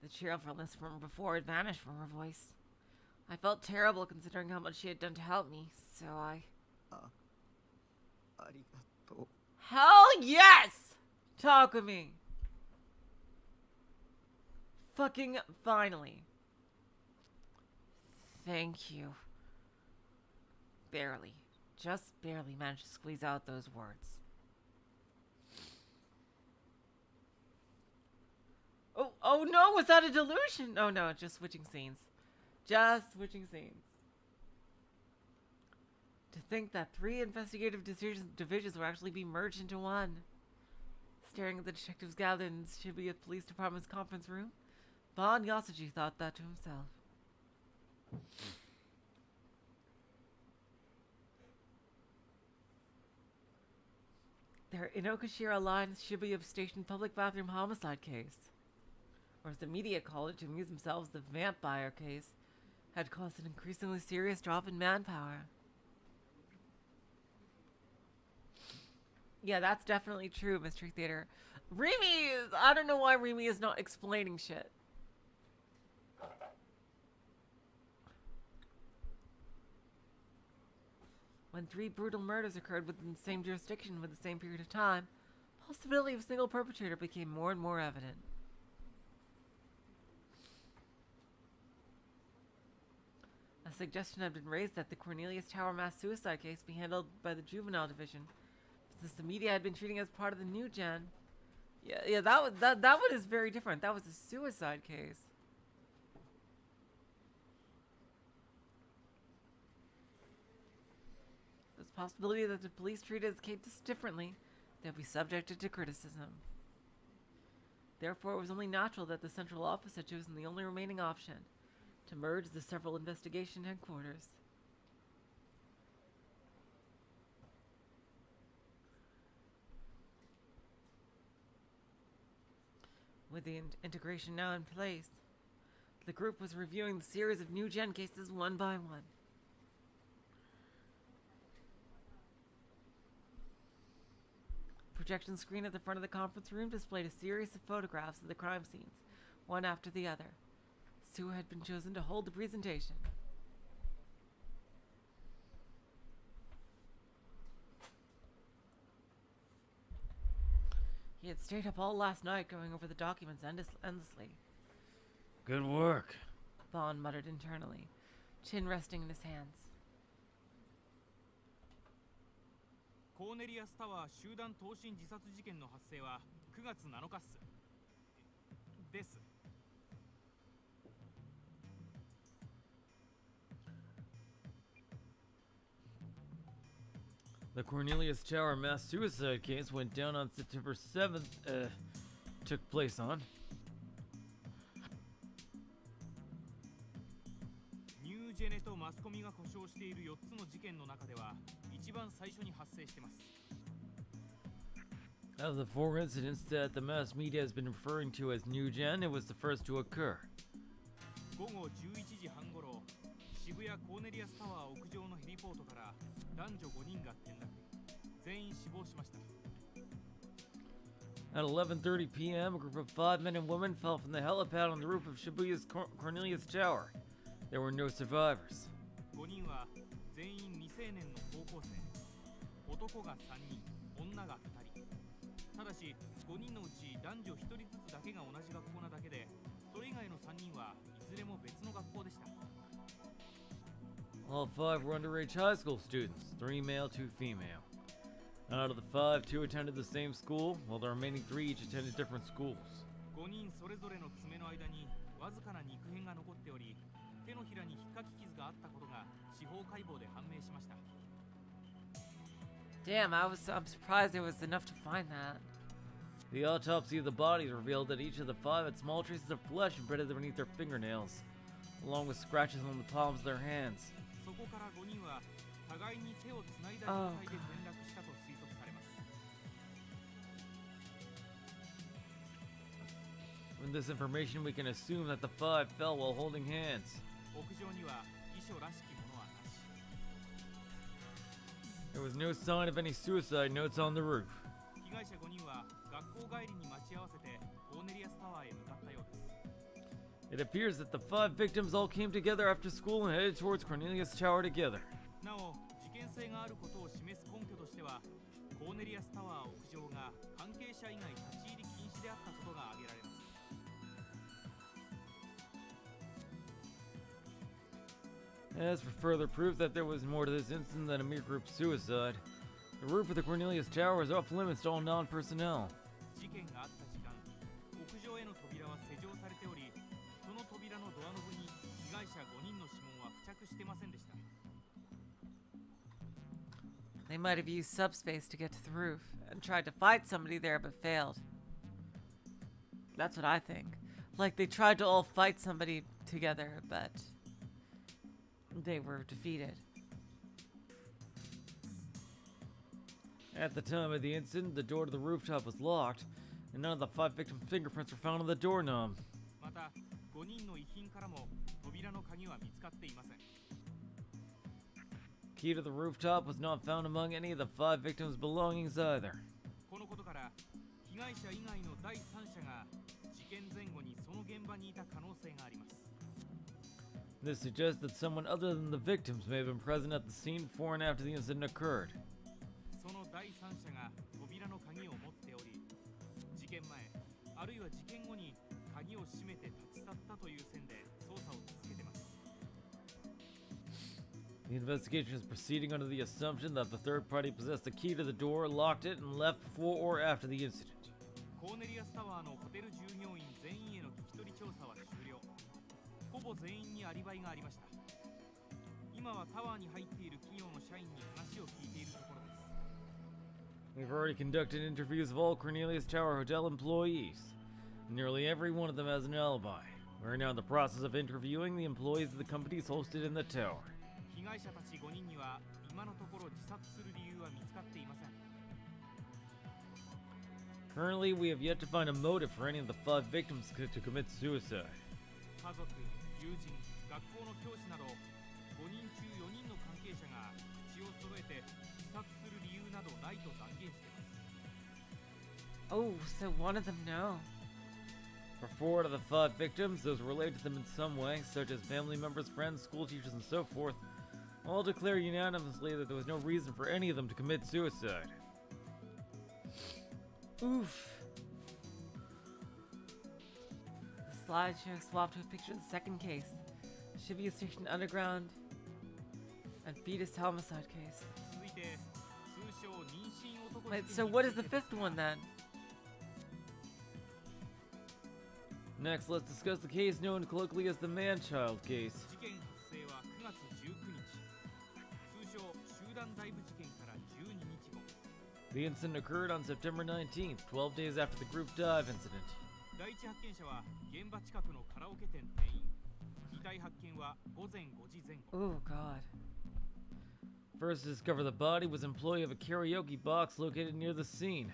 The cheerfulness from before had vanished from her voice. I felt terrible considering how much she had done to help me, so I... ありがとう。 Hell yes! Takumi! Fucking finally. Thank you. Barely. Just barely managed to squeeze out those words. Oh no, was that a delusion? Oh no, just switching scenes. Just switching scenes. To think that 3 investigative divisions will actually be merged into one. Staring at the detectives gathered in Shibuya Police Department's conference room, Bon Yasuji thought that to himself. Their Inokashira Line Shibuya Station public bathroom homicide case, or as the media called it to amuse themselves, the vampire case, had caused an increasingly serious drop in manpower. Yeah, that's definitely true, Mystery Theater. Rimi is... I don't know why Rimi is not explaining shit. When 3 brutal murders occurred within the same jurisdiction with the same period of time, the possibility of a single perpetrator became more and more evident. A suggestion had been raised that the Cornelius Tower mass suicide case be handled by the juvenile division, since the media had been treating it as part of the new gen. Yeah, that one is very different. That was a suicide case. There's a possibility that the police treated the case differently. They'll be subjected to criticism. Therefore, it was only natural that the central office had chosen the only remaining option, to merge the several investigation headquarters. With the integration now in place, the group was reviewing the series of new gen cases one by one. Projection screen at the front of the conference room displayed a series of photographs of the crime scenes, one after the other. Sue had been chosen to hold the presentation. He had stayed up all last night going over the documents endlessly. Good work. Bond muttered internally, chin resting in his hands. コーネリアスタワー集団投身自殺事件の発生は9月7日っす。です。 The Cornelius Tower mass suicide case went down on September 7th, took place on. ニュージェネとマスコミが呼称している4つの事件の中では一番最初に発生してます。 Out of the 4 incidents that the mass media has been referring to as New Gen, it was the first to occur. 午後11時半ごろ、渋谷コーネリアスタワー屋上のヘリポートから男女5人が転落、全員死亡しました。 At 11:30 p.m., a group of 5 men and women fell from the helipad on the roof of Shibuya's Cornelius Tower. There were no survivors. 5人は全員未成年の高校生、男が3人、女が2人。ただし、5人のうち男女1人ずつだけが同じ学校なだけで、それ以外の3人はいずれも別の学校でした。 All 5 were underage high school students, 3 male, 2 female. Out of the 5, 2 attended the same school, while the remaining 3 each attended different schools. 5人それぞれの爪の間にわずかな肉片が残っており、手のひらに引っかき傷があったことが司法解剖で判明しました。 Damn, I'm surprised there was enough to find that. The autopsy of the bodies revealed that each of the 5 had small traces of flesh embedded beneath their fingernails, along with scratches on the palms of their hands. そこから5人は互いに手をつないだ状態で転落したと推測されます。 From this information, we can assume that the 5 fell while holding hands. 屋上には遺書らしきものはなし。 There was no sign of any suicide notes on the roof. 被害者5人は学校帰りに待ち合わせてコーネリアスタワーへ向かったようです。 It appears that the 5 victims all came together after school and headed towards Cornelius Tower together. なお、事件性があることを示す根拠としては、コーネリアスタワー屋上が関係者以外立ち入り禁止であったことが挙げられます。 As for further proof that there was more to this incident than a mere group suicide, the roof of the Cornelius Tower is off limits to all non-personnel. 事件があった時間、屋上への扉は施錠されており、その扉のドアノブに被害者5人の指紋は付着してませんでした。 They might have used subspace to get to the roof and tried to fight somebody there but failed. That's what I think. Like they tried to all fight somebody together, but they were defeated. At the time of the incident, the door to the rooftop was locked, and none of the 5 victims' fingerprints were found on the doorknob. また、5人の遺品からも扉の鍵は見つかっていません。 Key to the rooftop was not found among any of the 5 victims' belongings either. このことから、被害者以外の第三者が事件前後にその現場にいた可能性があります。 This suggests that someone other than the victims may have been present at the scene before and after the incident occurred. その第三者が扉の鍵を持っており、事件前、あるいは事件後に鍵を閉めて立ち去ったという線で捜査を続けています。 The investigation is proceeding under the assumption that the third party possessed the key to the door, locked it, and left before or after the incident. コーネリアスタワーのホテル従業員全員への聞き取り調査は終了。ほぼ全員にアリバイがありました。今はタワーに入っている企業の社員に話を聞いているところです。 We've already conducted interviews of all Cornelius Tower Hotel employees. Nearly every one of them has an alibi. We're now in the process of interviewing the employees of the companies hosted in the tower. 被害者たち5人には今のところ自殺する理由は見つかっていません。 Currently, we have yet to find a motive for any of the 5 victims to commit suicide. 家族、友人、学校の教師など5人中4人の関係者が口を揃えて自殺する理由などないと断言しています。 Oh, so one of them know. For 4 out of the 5 victims, those related to them in some way, such as family members, friends, school teachers, and so forth, all declare unanimously that there was no reason for any of them to commit suicide. Oof. slideshow swapped to a picture of the second case. Shibuya Station Underground and fetus homicide case. 続いて通称妊娠男 Wait, 事 so 件に what つ is い the て fifth one then? Next, let's discuss the case known colloquially as the man-child case. 事件発生は9月19日通称集団ダイブ事件から12日後 The incident occurred on September 19th, 12 days after the group dive incident. 第一発見者は現場近くのカラオケ店店員遺体発見は午前5時前後 Oh god. First to discover the body was employee of a karaoke box located near the scene.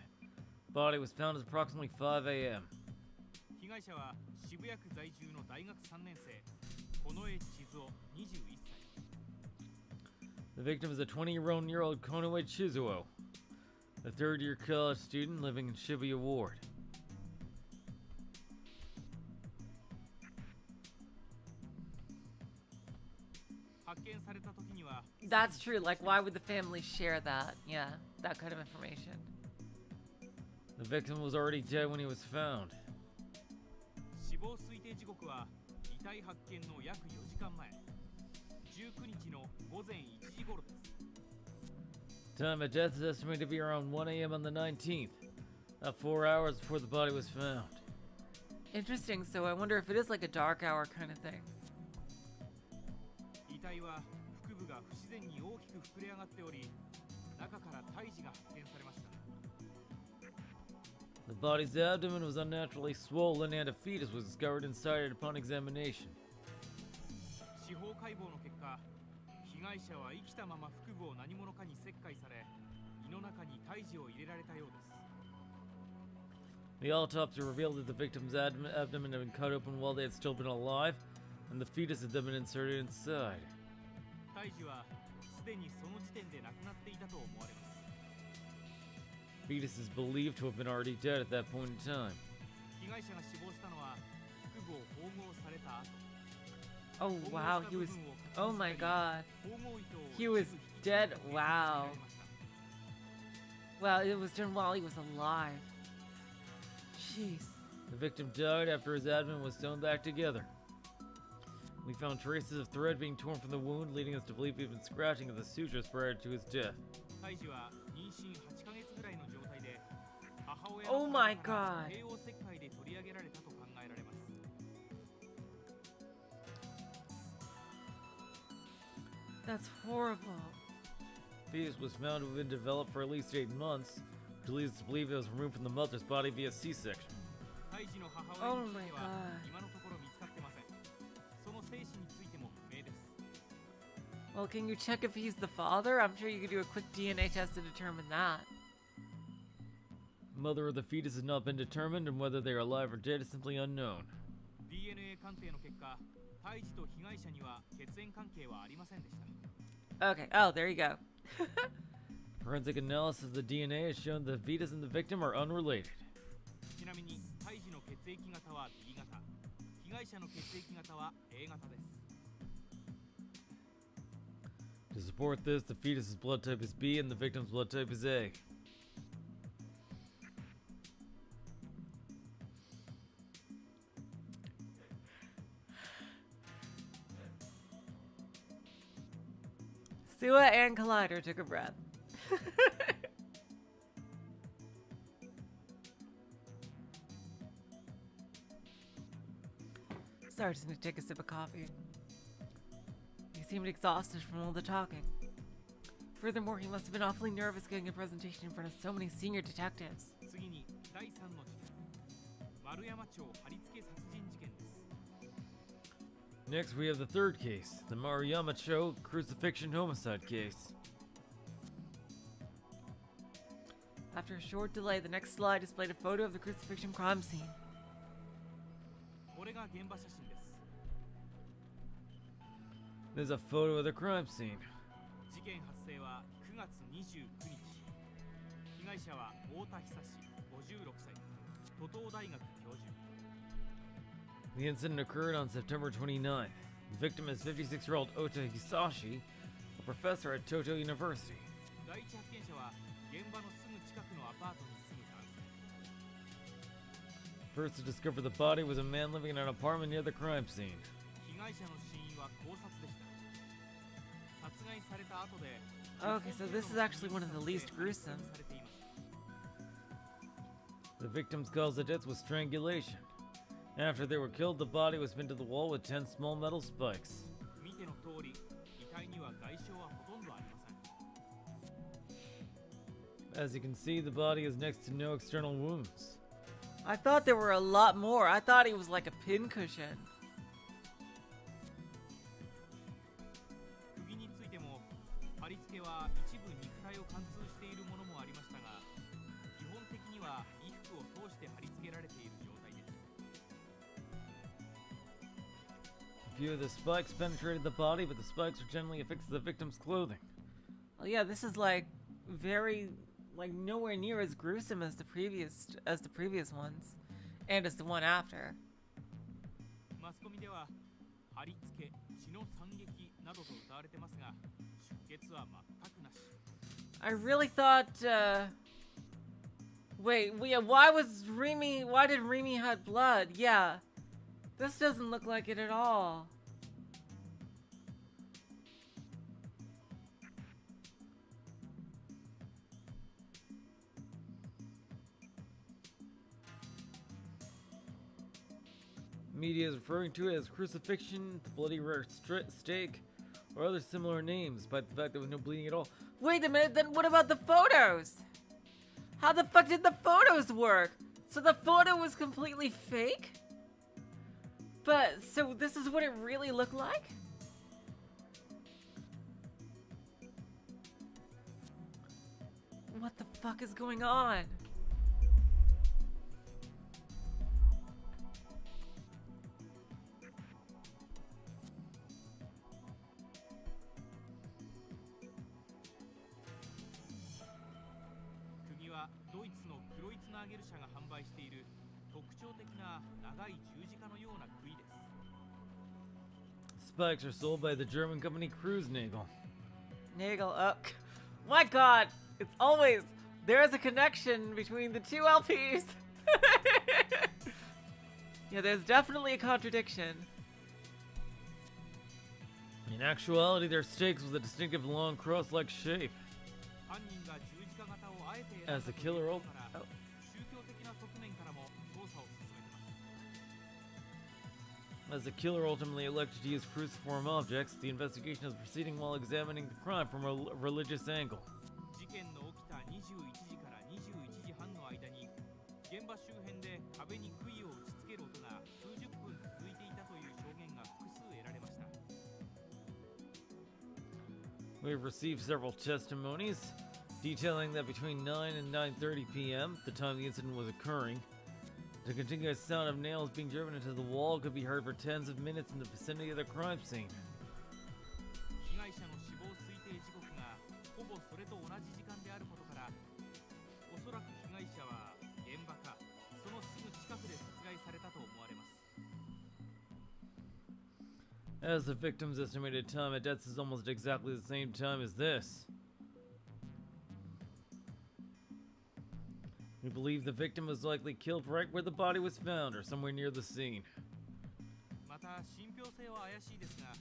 Body was found at approximately 5 a.m. 被害者は渋谷区在住の大学3年生近衛千鶴21歳 The victim is a 20-year-old Konoe Chizuo, a third-year college student living in Shibuya Ward. 発見された時には That's true. Like, why would the family share that? Yeah, that kind of information. The victim was already dead when he was found. 死亡推定時刻は遺体発見の約4時間前19日の午前1時頃です Time of death is estimated to be around 1 a.m. on the 19th, about 4 hours before the body was found. Interesting. So I wonder if it is like a dark hour kind of thing. 遺体は腹部が不自然に大きく膨れ上がっており中から胎児が発見されました The body's abdomen was unnaturally swollen and a fetus was discovered inside it upon examination. 司法解剖の結果被害者は生きたまま腹部を何者かに切開され胃の中に胎児を入れられたようです The autopsy revealed that the victim's abdomen had been cut open while they had still been alive, and the fetus had then been inserted inside. 胎児はすでにその時点で亡くなっていたと思われます Fetus is believed to have been already dead at that point in time. 被害者が死亡したのは腹部を縫合された後 Oh wow, he was. Oh my god. 縫合糸を He was 一部引き dead. 抜いて Wow. つけられました Well, it was done while he was alive. Jeez. The victim died after his abdomen was sewn back together. We found traces of thread being torn from the wound, leading us to believe he had been scratching at the sutures prior to his death. 胎児は妊娠8ヶ月ぐらいの状態で母親 Oh の my 体から God. 帝王切開で取り上げられたと考えられます That's horrible. Fetus was found to have been developed for at least 8 months, which leads us to believe it was removed from the mother's body via C-section. 胎児の母親について Oh my は God. 今のところ見つかってませんその生死についても不明です Well, can you check if he's the father? I'm sure you could do a quick DNA test to determine that. Mother of the fetus has not been determined, and whether they are alive or dead is simply unknown. DNA 鑑定の結果胎児と被害者には血縁関係はありませんでした Okay. Oh, there you go. Forensic analysis of the DNA has shown the fetus and the victim are unrelated. ちなみに胎児の血液型は B 型被害者の血液型は A 型です To support this, the fetus's blood type is B and the victim's blood type is A. Sua and Collider took a breath. Starting to take a sip of coffee. He seemed exhausted from all the talking. Furthermore, he must have been awfully nervous giving a presentation in front of so many senior detectives. 次に第3の事件丸山町貼り付け殺人事件です Next, we have the third case, the Maruyama-cho crucifixion homicide case. After a short delay, the next slide displayed a photo of the crucifixion crime scene. これが現場写真です There's a photo of the crime scene. 事件発生は9月29日被害者は太田久志56歳都東大学教授 The incident occurred on September 29th. The victim is 56-year-old Ota Hisashi, a professor at Toto University. 第一発見者は現場のすぐ近くのアパートに住む男性 First to discover the body was a man living in an apartment near the crime scene. 被害者の死因は絞殺でした。殺害された後で Okay, so this is actually one of the least gruesome. されていました。 The victim's cause of death was strangulation. After they were killed, the body was pinned to the wall with 10 small metal spikes. 見ての通り、遺体には外傷はほとんどありません。 As you can see, the body is next to no external wounds. I thought there were a lot more. I thought he was like a pincushion. 釘についても貼り付けは一部肉体を貫通しているものもありましたが、基本的には衣服を通して貼り付けられている状態です。 A few of the spikes penetrated the body, but the spikes were generally affixed to the victim's clothing. Well, yeah, this is like very, like nowhere near as gruesome as the previous ones, and as the one after. マスコミでは貼り付け、血の惨劇などと謳われてますが、出血は全くなし。 I really thought, wait, yeah, why did Remy have blood? Yeah. This doesn't look like it at all. Media is referring to it as crucifixion, the bloody rare stake, or other similar names, despite the fact there was no bleeding at all. Wait a minute, then what about the photos? How the fuck did the photos work? So the photo was completely fake? But, so this is what it really looked like? What the fuck is going on?釘はドイツのクロイツナーゲル社が販売している特徴的な長い十字架のような杭です。 Spikes are sold by the German company Kreuznagel. Nagel up. My god! It's always there's a connection between the two LPs. Yeah, there's definitely a contradiction. In actuality, their stakes with a distinctive long cross-like shape. 犯人が十字架型をあえて As the killer 宗教的な側面からも捜査を進めてます。 As the killer ultimately elected to use cruciform objects, the investigation is proceeding while examining the crime from a religious angle. 事件の起きた21時から21時半の間に現場周辺で壁に杭を打ち付ける音が数十分続いていたという証言が複数得られました。 We've received several testimonies detailing that between 9 and 9:30 p.m., the time the incident was occurring, the continuous sound of nails being driven into the wall could be heard for tens of minutes in the vicinity of the crime scene. 被害者の死亡推定時刻がほぼそれと同じ時間であることから、おそらく被害者は現場かそのすぐ近くで殺害されたと思われます。 As the victim's estimated time of death is almost exactly the same time as this. We believe the victim was likely killed right where the body was found or somewhere near the scene. また信憑性は怪しいですが、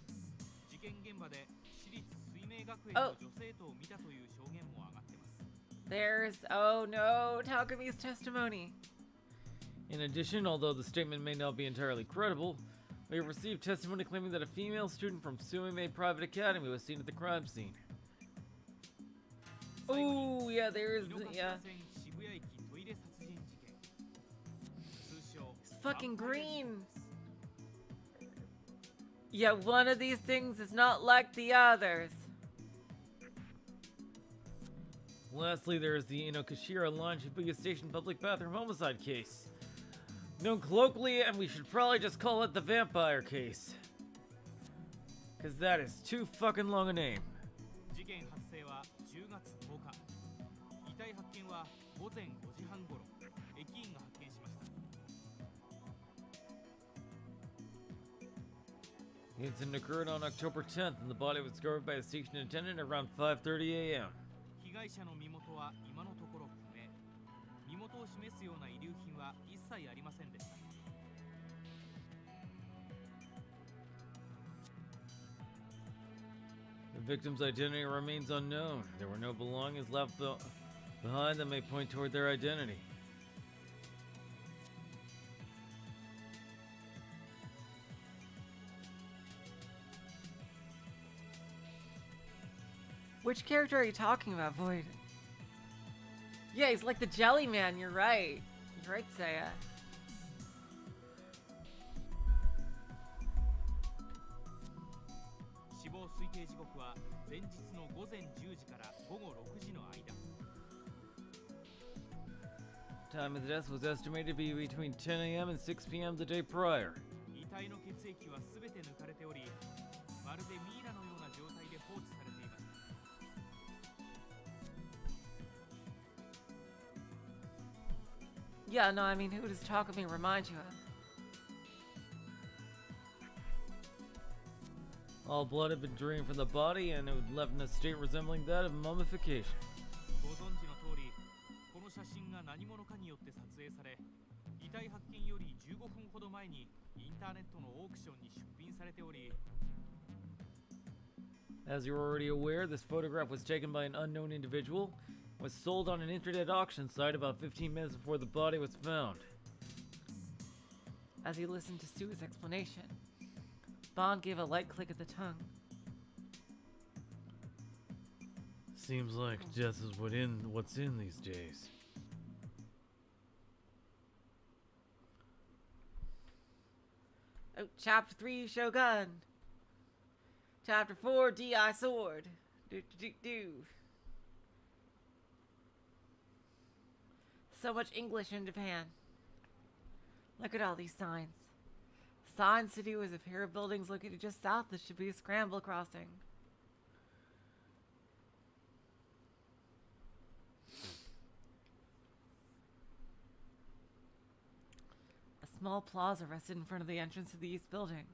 事件現場で私立水明学園の女生徒を見たという証言も上がっています。 There's, oh no, Takumi's testimony. In addition, although the statement may not be entirely credible, we have received testimony claiming that a female student from Suimei Private Academy was seen at the crime scene. Oh, yeah, there's, yeah. 渋谷駅トイレ殺人事件。通称 It's fucking green. Yeah, one of these things is not like the others. Lastly, there is the Inokashira Line Shibuya Station public bathroom homicide case. Known colloquially, and we should probably just call it the vampire case. Cause that is too fucking long a name. 事件発生は10月10日。遺体発見は午前5時半頃、駅員が発見しました。 The incident occurred on October 10th, and the body was discovered by a station attendant around 5:30 a.m. 被害者の身元は今のところ不明。身元を調示すような遺留品は一切ありませんでした。 The victim's identity remains unknown. There were no belongings left behind that may point toward their identity. Which character are you talking about, Void? Yeah, he's like the jelly man, you're right. You're right, Seiya. 死亡推定時刻は前日の午前10時から午後6時の間。 Time of the death was estimated to be between 10 a.m. and 6 p.m. the day prior. 遺体の血液はすべて抜かれており、まるでミイラのような状態で放置されていました。 Yeah, no, I mean, who does Takumi remind you of? All blood had been drained from the body and it was left in a state resembling that of mummification. ご存知の通り、この写真が何者かによって撮影され、遺体発見より15分ほど前にインターネットのオークションに出品されており、 As you're already aware, this photograph was taken by an unknown individual, was sold on an internet auction site about 15 minutes before the body was found. As he listened to Sue's explanation, Bond gave a light click of the tongue. Seems like death is what's in these days. Oh, Chapter 3, Shogun. Chapter 4, D.I. Sword. Do. So much English in Japan. Look at all these signs. Sign City was a pair of buildings located just south of Shibuya Scramble Crossing. A small plaza rested in front of the entrance to the east building.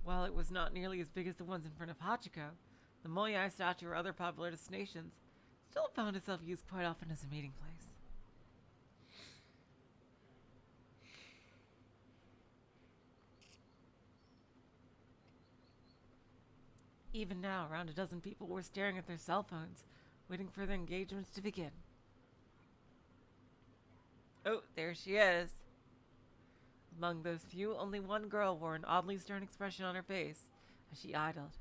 While it was not nearly as big as the ones in front of Hachiko, the Moyai statue or other popular destinations still found itself used quite often as a meeting place. Even now, around a dozen people were staring at their cell phones, waiting for their engagements to begin. Oh, there she is. Among those few, only one girl wore an oddly stern expression on her face as she idled.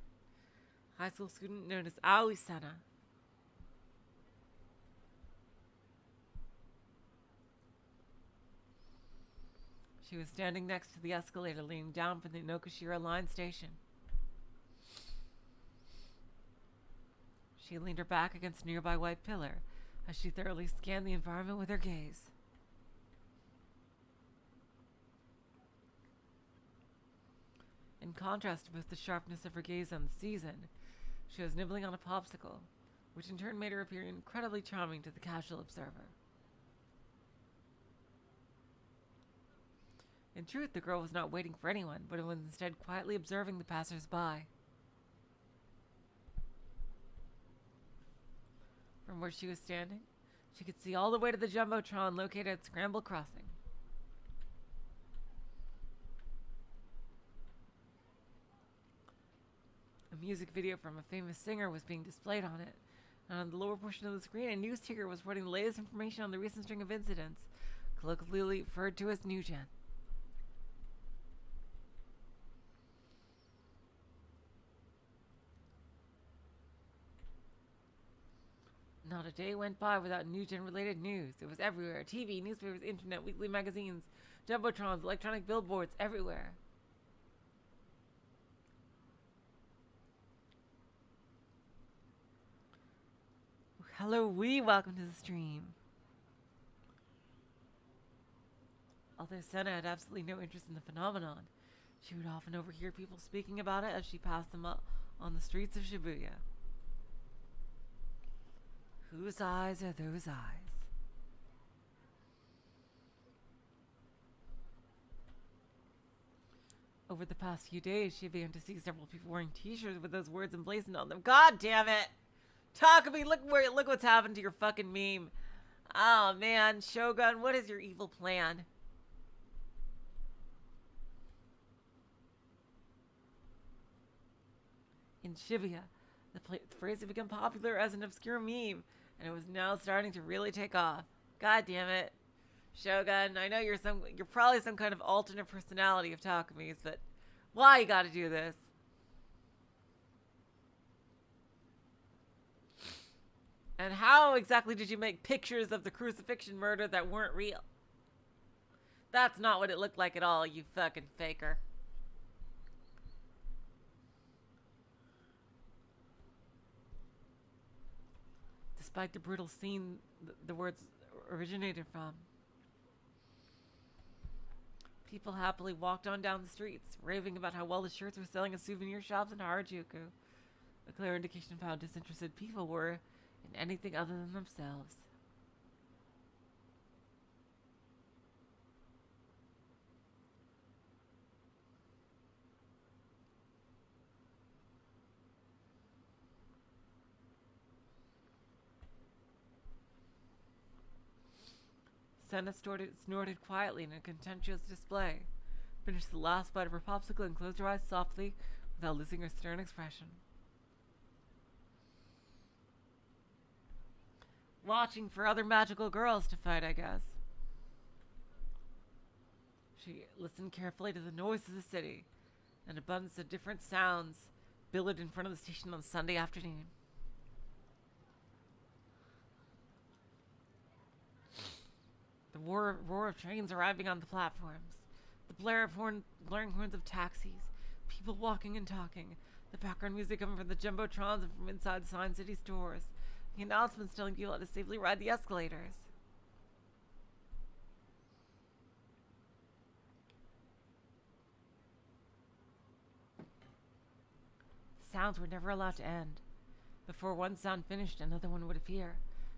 High school student known as Aoi-sana. She was standing next to the escalator leaning down from the Nokushira line station. She leaned her back against a nearby white pillar as she thoroughly scanned the environment with her gaze. In contrast to both the sharpness of her gaze and the season, she was nibbling on a popsicle, which in turn made her appear incredibly charming to the casual observer. In truth, the girl was not waiting for anyone, but was instead quietly observing the passers-by. From where she was standing, she could see all the way to the Jumbotron located at Scramble Crossing. A music video from a famous singer was being displayed on it, and on the lower portion of the screen, a news ticker was reporting the latest information on the recent string of incidents, colloquially referred to as New Gen. Not a day went by without New Gen related news. It was everywhere. TV, newspapers, internet, weekly magazines, Jumbotrons, electronic billboards, everywhere. Hello, welcome to the stream. Although Senna had absolutely no interest in the phenomenon, she would often overhear people speaking about it as she passed them up on the streets of Shibuya. Whose eyes are those eyes? Over the past few days, she began to see several people wearing t-shirts with those words emblazoned on them. God damn it! Takumi, look what's happened to your fucking meme. Oh man, Shogun, what is your evil plan? In Shibuya, the phrase had become popular as an obscure meme, and it was now starting to really take off. God damn it. Shogun, I know you're probably some kind of alternate personality of Takumi's, but why you gotta do this? And how exactly did you make pictures of the crucifixion murder that weren't real? That's not what it looked like at all, you fucking faker. Despite the brutal scene the words originated from, people happily walked on down the streets, raving about how well the shirts were selling in souvenir shops in Harajuku. A clear indication of how disinterested people were in anything other than themselves. Senna snorted quietly in a contemptuous display, finished the last bite of her popsicle, and closed her eyes softly without losing her stern expression. Watching for other magical girls to fight, I guess. She listened carefully to the noise of the city. An abundance of different sounds billowed in front of the station on Sunday afternoon. The roar of trains arriving on the platforms. The blaring horns of taxis. People walking and talking. The background music coming from the jumbotrons and from inside Sign City stores. The announcements telling people how to safely ride the escalators. The sounds were never allowed to end. Before one sound finished, another one would appear,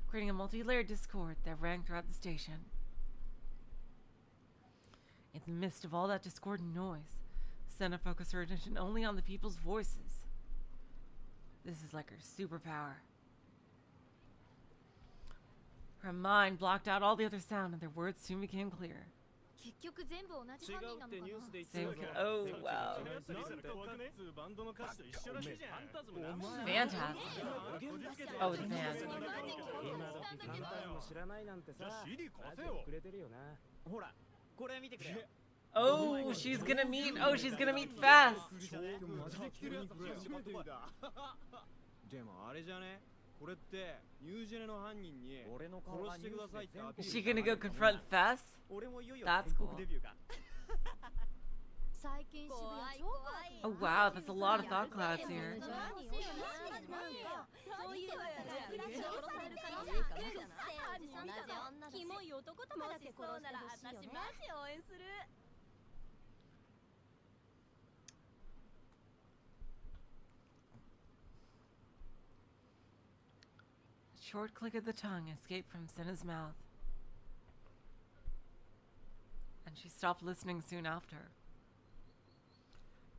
creating a multi-layered discord that rang throughout the station. In the midst of all that discordant noise, Senna focused her attention only on the people's voices. This is like her superpower. Her mind blocked out all the other sound, and their words soon became clear. Oh, wow. Fantastic. Oh, the band. Oh, she's gonna meet Fast. Is she gonna go confront Fast? That's cool. Oh wow, there's a lot of thought clouds here. A short click of the tongue escaped from Senna's mouth, and she stopped listening soon after.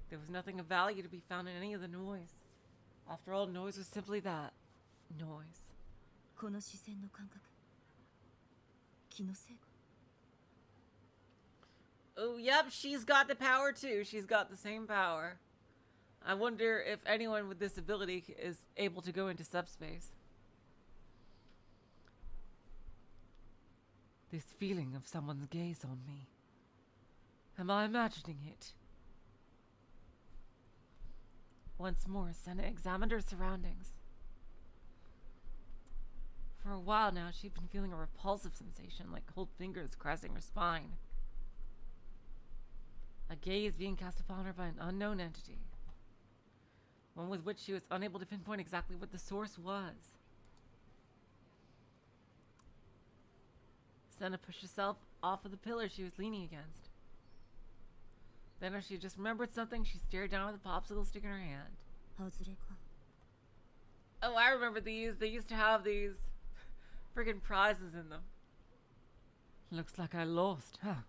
There was nothing of value to be found in any of the noise. After all, noise was simply that. Noise. Oh, yep, she's got the power too. She's got the same power. I wonder if anyone with this ability is able to go into subspace. This feeling of someone's gaze on me. Am I imagining it? Once more, Senna examined her surroundings. For a while now, she'd been feeling a repulsive sensation, like cold fingers caressing her spine. A gaze being cast upon her by an unknown entity. One with which she was unable to pinpoint exactly what the source was. Senna pushed herself off of the pillar she was leaning against. Then as she just remembered something, she stared down at the popsicle stick in her hand. Oh, I remember these. They used to have these friggin' prizes in them. Looks like I lost, huh?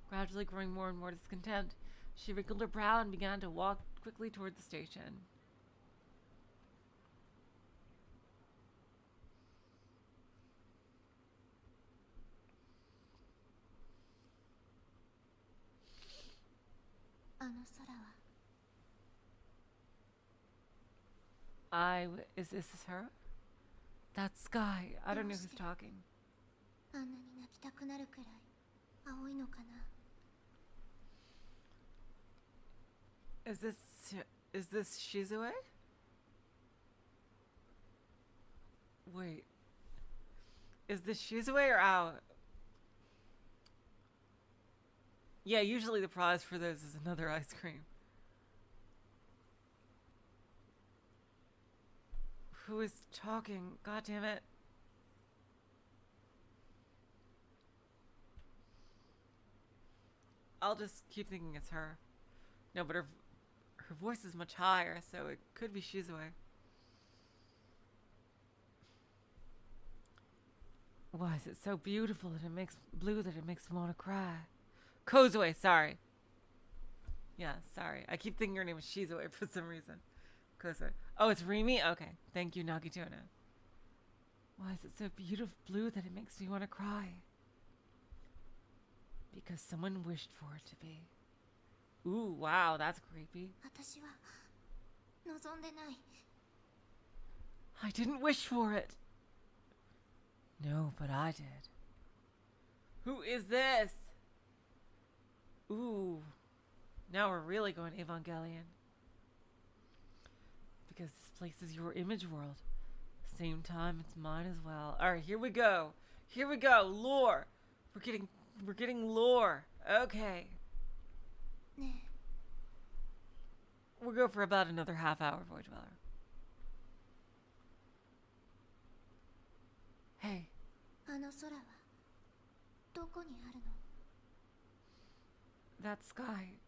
Gradually growing more and more discontent, she wrinkled her brow and began to walk quickly toward the station. の空は Is this her? That sky. I don't know who's talking. あんなに泣きたくなるくらい青いのかな。 Is this Shizue? Wait. Is this Shizue or Ao? Yeah, usually the prize for those is another ice cream. Who is talking? God damn it. I'll just keep thinking it's her. No, but her voice is much higher, so it could be Shizue. Why is it so beautiful that it makes blue that it makes me want to cry? Kozue, sorry. Yeah, sorry. I keep thinking her name is Shizue for some reason. Kozue. Oh, it's Rimi? Okay. Thank you, Nagitona. Why is it so beautiful blue that it makes me want to cry? Because someone wished for it to be. Ooh, wow, that's creepy. 私は望んでない。 I didn't wish for it. No, but I did. Who is this? Ooh. Now we're really going Evangelion. Because this place is your image world. Same time, it's mine as well. Alright, here we go. Here we go. Lore. We're getting lore. Okay. ね We'll go for about another half hour, Void Dweller. Hey. え、あの空はどこにあるの？ That sky.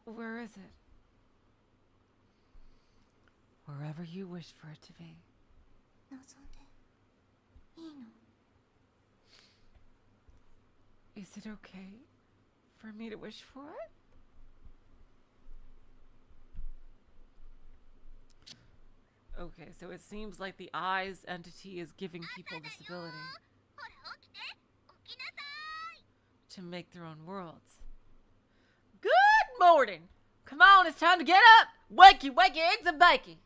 Where is it? Wherever you wish for it to be. 望んでいいの？ Is it okay for me to wish for it? Okay, so it seems like the eyes entity is giving people this ability to make their own worlds. Good morning! Come on, it's time to get up! Wakey, wakey, eggs and bakey!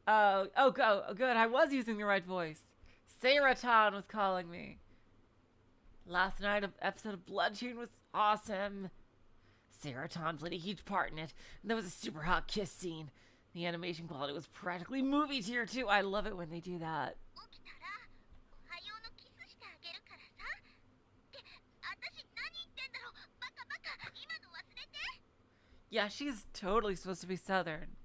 Oh, good, I was using the right voice. Sarah-tan was calling me. Last night, an episode of Blood Tune was awesome. Sarah-tan played a huge part in it, and there was a super hot kiss scene. The animation quality was practically movie tier too. I love it when they do that. Yeah, she's totally supposed to be Southern.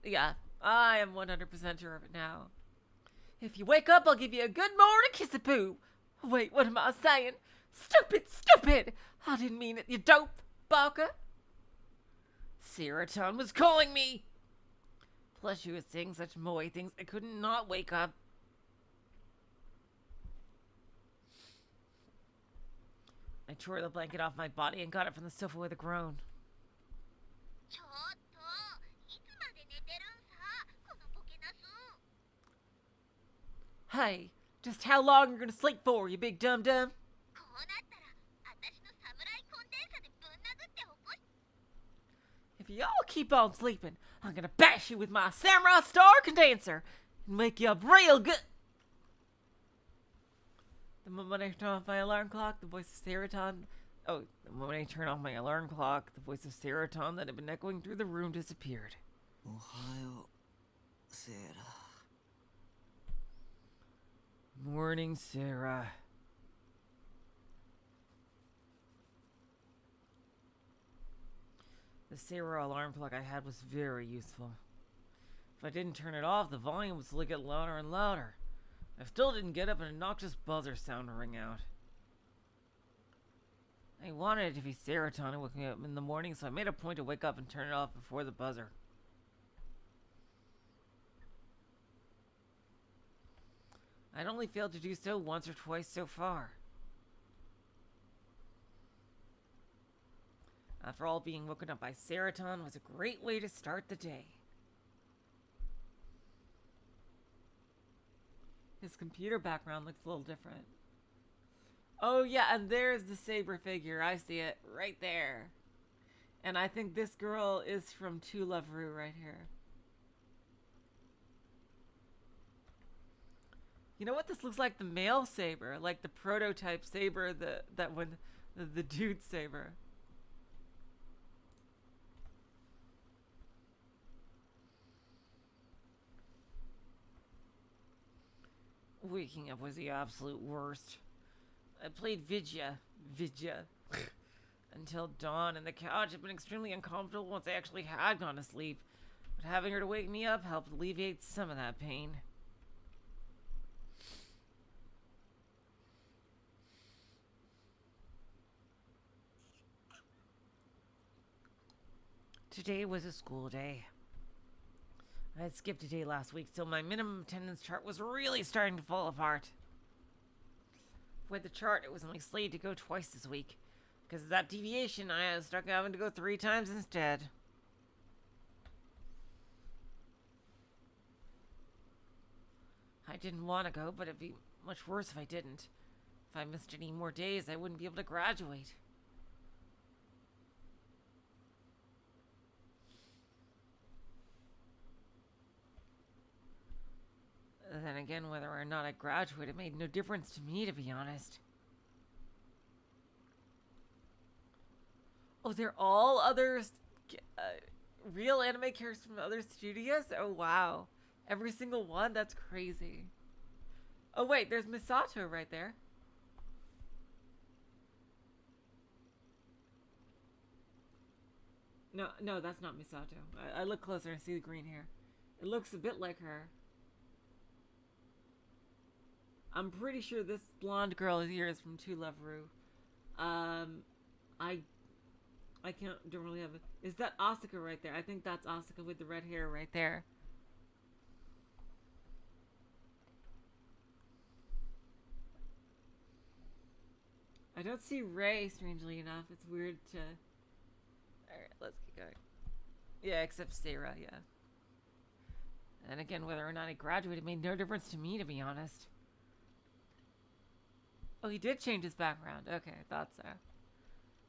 Yeah, I am 100% sure of it now. If you wake up, I'll give you a good morning kiss-a-poo. Wait, what am I saying? Stupid! I didn't mean it, you dope, Barker. Sarah-tan was calling me. Plus, she was saying such moe things I could not wake up. I tore the blanket off my body and got it from the sofa with a groan. Hey, just how long are you gonna sleep for, you big dum-dum? If y'all keep on sleeping, I'm gonna bash you with my Samurai Star Condenser and wake you up real good. The moment I turn off my alarm clock, the voice of Sarah-tan... Oh, the moment I turn off my alarm clock, the voice of Sarah-tan that had been echoing through the room disappeared. Ohayo, Sarah. Morning, Sarah. The Sarah alarm clock I had was very useful. If I didn't turn it off, the volume would slowly get louder and louder. I still didn't get up an obnoxious buzzer sound to ring out. I wanted it to be Sarah-tan who woke me up in the morning, so I made a point to wake up and turn it off before the buzzer. I'd only failed to do so once or twice so far. After all, being woken up by Sarah-tan was a great way to start the day. His computer background looks a little different. Oh yeah, and there's the saber figure. I see it right there. And I think this girl is from To Love Ru right here. You know what? This looks like the male saber, like the prototype saber, the dude saber. Waking up was the absolute worst. I played Vidya, until dawn, and the couch had been extremely uncomfortable once I actually had gone to sleep. But having her to wake me up helped alleviate some of that pain. Today was a school day. I had skipped a day last week, so my minimum attendance chart was really starting to fall apart. With the chart, it was only slated to go twice this week. Because of that deviation, I was stuck having to go 3 times instead. I didn't want to go, but it'd be much worse if I didn't. If I missed any more days, I wouldn't be able to graduate. Then again, whether or not I graduated made no difference to me, to be honest. Oh, they're all other real anime characters from other studios? Oh, wow. Every single one? That's crazy. Oh, wait, there's Misato right there. No, that's not Misato. I look closer and see the green hair. It looks a bit like her. I'm pretty sure this blonde girl here is from To Love Ru. I don't really have a... Is that Asuka right there? I think that's Asuka with the red hair right there. I don't see Rei, strangely enough. It's weird to... Alright, let's keep going. Yeah, except Sarah, yeah. And again, whether or not I graduated made no difference to me, to be honest. Oh, he did change his background. Okay, I thought so.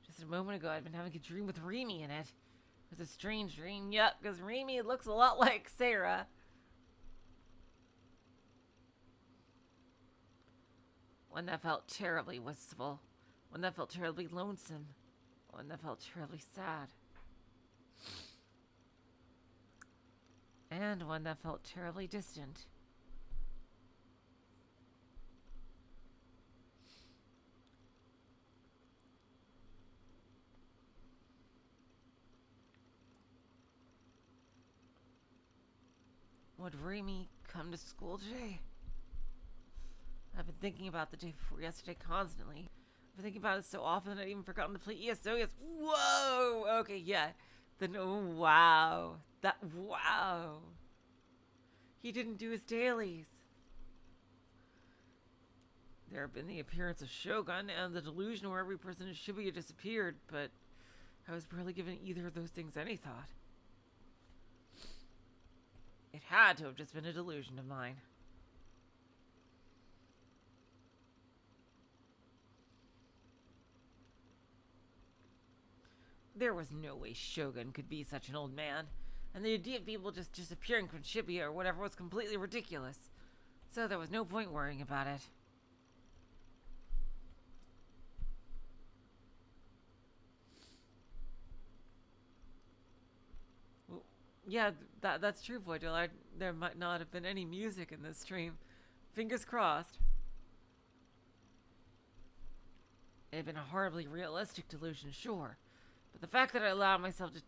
Just a moment ago, I'd been having a dream with Rimi in it. It was a strange dream, yep, because Rimi looks a lot like Sarah. One that felt terribly wistful. One that felt terribly lonesome. One that felt terribly sad. And one that felt terribly distant. Would Rimi come to school today? I've been thinking about the day before yesterday constantly. I've been thinking about it so often that I've even forgotten to play ESO. Yes. Whoa! Okay, yeah. Then, oh, wow. Wow. He didn't do his dailies. There have been the appearance of Shogun and the delusion where every person in Shibuya disappeared, but I was barely giving either of those things any thought. It had to have just been a delusion of mine. There was no way Shogun could be such an old man, and the idea of people just disappearing from Shibuya or whatever was completely ridiculous, so there was no point worrying about it. Yeah, that's true, Voidwell. There might not have been any music in this stream. Fingers crossed. It had been a horribly realistic delusion, sure. But the fact that I allowed myself to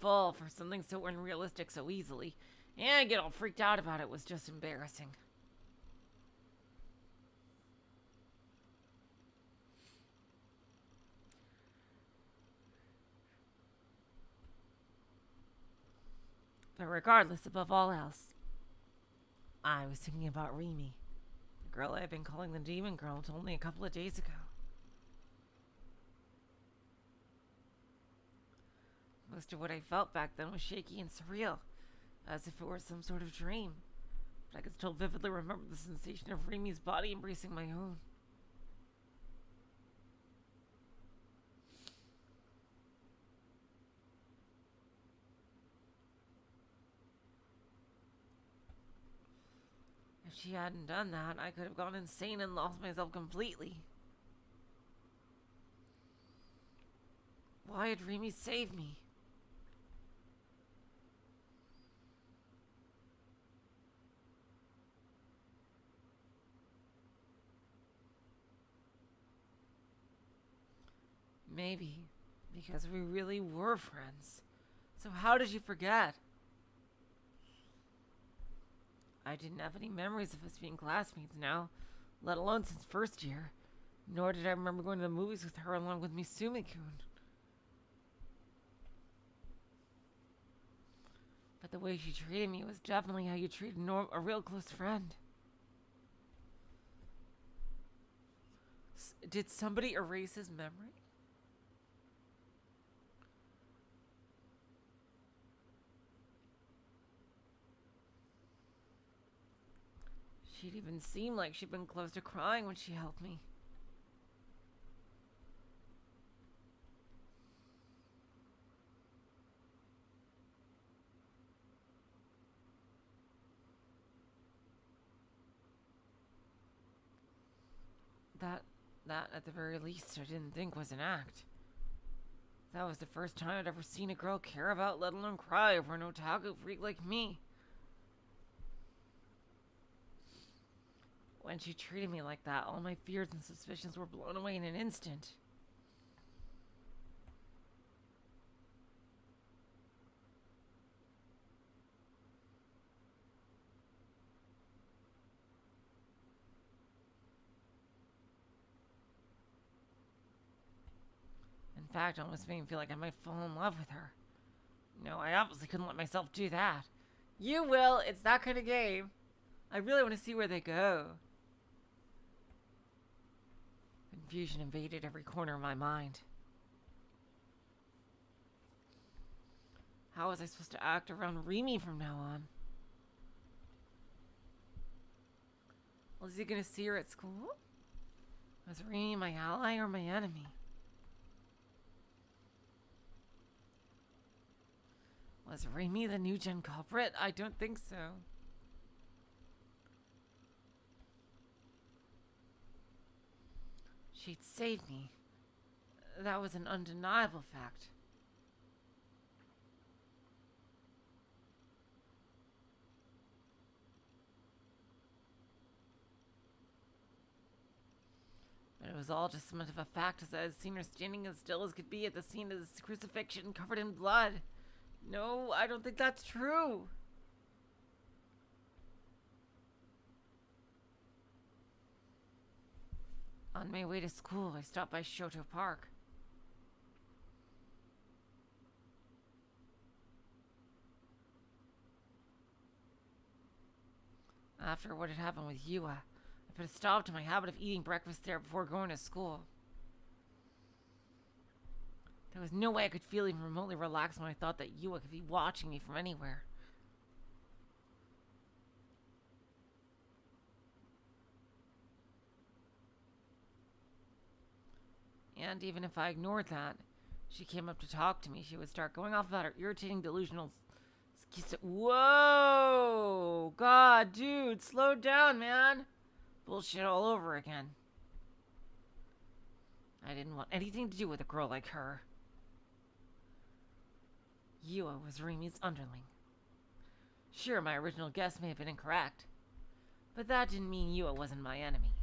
fall for something so unrealistic so easily, and get all freaked out about it, was just embarrassing. But regardless, above all else, I was thinking about Rimi, the girl I had been calling the Demon Girl until only a couple of days ago. Most of what I felt back then was shaky and surreal, as if it were some sort of dream. But I could still vividly remember the sensation of Rimi's body embracing my own. If she hadn't done that, I could have gone insane and lost myself completely. Why had Remy saved me? Maybe because we really were friends. So how did you forget? I didn't have any memories of us being classmates now, let alone since first year. Nor did I remember going to the movies with her along with Misumi-kun. But the way she treated me was definitely how you treat a real close friend. Did somebody erase his memory? She'd even seemed like she'd been close to crying when she helped me. That at the very least I didn't think was an act. That was the first time I'd ever seen a girl care about, let alone cry over an otaku freak like me. When she treated me like that, all my fears and suspicions were blown away in an instant. In fact, it almost made me feel like I might fall in love with her. No, I obviously couldn't let myself do that. You will. It's that kind of game. I really want to see where they go. Confusion invaded every corner of my mind. How was I supposed to act around Remy from now on? Was he going to see her at school? Was Remy my ally or my enemy? Was Remy the new gen culprit? I don't think so. She'd saved me. That was an undeniable fact. But it was all just somewhat of a fact, as I had seen her standing as still as could be at the scene of this crucifixion covered in blood. No, I don't think that's true. On my way to school, I stopped by Shoto Park. After what had happened with Yua, I put a stop to my habit of eating breakfast there before going to school. There was no way I could feel even remotely relaxed when I thought that Yua could be watching me from anywhere. And even if I ignored that, she came up to talk to me. She would start going off about her irritating delusional... Whoa! God, dude, slow down, man. Bullshit all over again. I didn't want anything to do with a girl like her. Yua was Remy's underling. Sure, my original guess may have been incorrect, but that didn't mean Yua wasn't my enemy.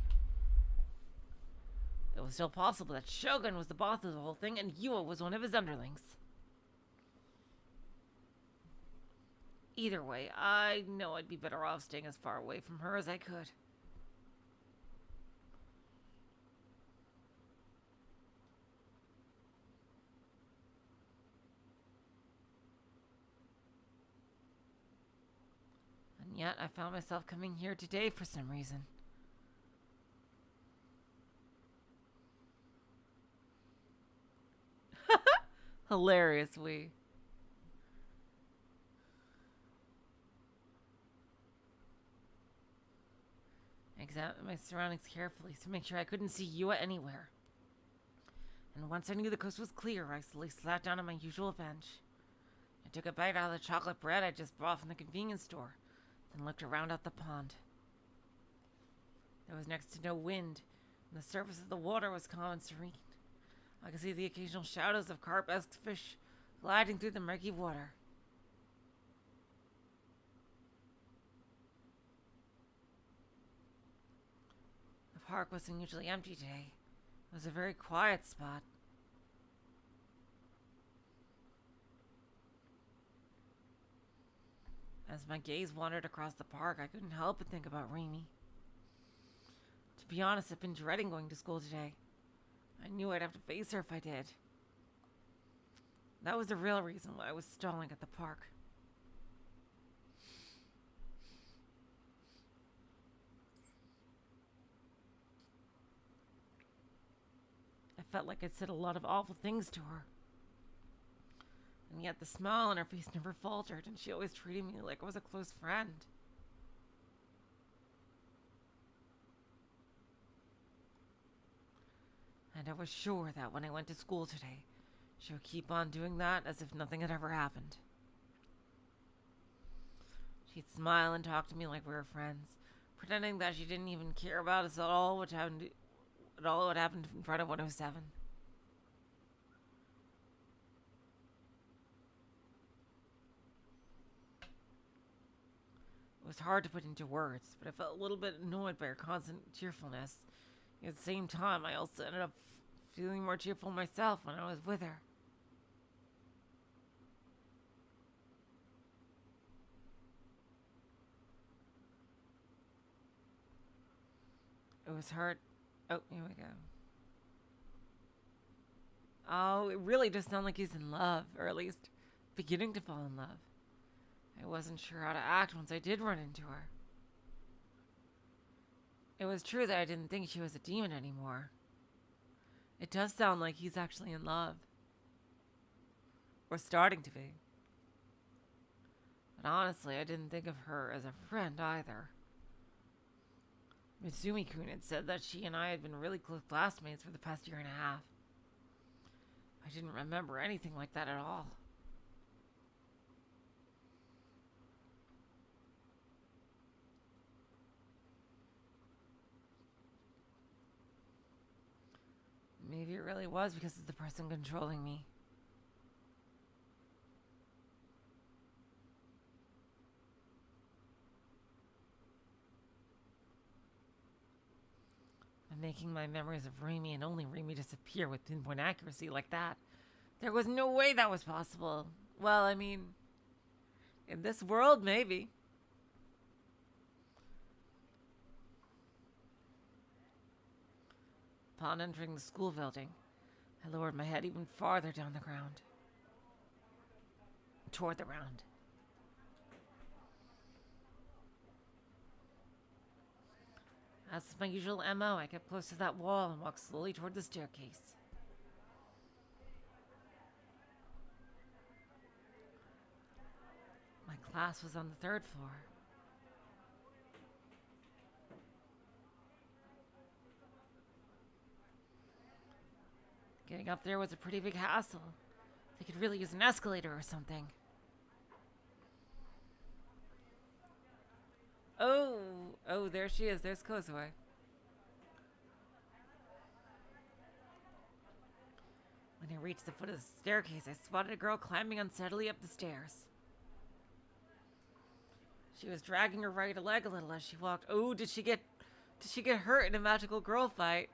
It was still possible that Shogun was the boss of the whole thing and Yua was one of his underlings. Either way, I know I'd be better off staying as far away from her as I could. And yet, I found myself coming here today for some reason. Hilarious, we. I examined my surroundings carefully to make sure I couldn't see Yua anywhere. And once I knew the coast was clear, I slowly sat down on my usual bench. I took a bite out of the chocolate bread I just bought from the convenience store, then looked around at the pond. There was next to no wind, and the surface of the water was calm and serene. I could see the occasional shadows of carp-esque fish gliding through the murky water. The park was unusually empty today. It was a very quiet spot. As my gaze wandered across the park, I couldn't help but think about Remy. To be honest, I've been dreading going to school today. I knew I'd have to face her if I did. That was the real reason why I was stalling at the park. I felt like I'd said a lot of awful things to her. And yet the smile on her face never faltered, and she always treated me like I was a close friend. And I was sure that when I went to school today, she would keep on doing that as if nothing had ever happened. She'd smile and talk to me like we were friends, pretending that she didn't even care about us at all, what happened in front of 107. It was hard to put into words, but I felt a little bit annoyed by her constant cheerfulness. At the same time, I also ended up feeling more cheerful myself when I was with her. It was hard. Oh, here we go. Oh, it really does sound like he's in love, or at least beginning to fall in love. I wasn't sure how to act once I did run into her. It was true that I didn't think she was a demon anymore. It does sound like he's actually in love. Or starting to be. But honestly, I didn't think of her as a friend either. Mitsumi-kun had said that she and I had been really close classmates for the past year and a half. I didn't remember anything like that at all. Maybe it really was because of the person controlling me. I'm making my memories of Remy and only Remy disappear with pinpoint accuracy like that. There was no way that was possible. Well, I mean, in this world, maybe. Upon entering the school building, I lowered my head even farther down the ground. Toward the ground. As is my usual MO, I kept close to that wall and walked slowly toward the staircase. My class was on the 3rd floor. Getting up there was a pretty big hassle. They could really use an escalator or something. Oh, there she is. There's Kozue. When I reached the foot of the staircase, I spotted a girl climbing unsteadily up the stairs. She was dragging her right leg a little as she walked. Oh, did she get hurt in a magical girl fight?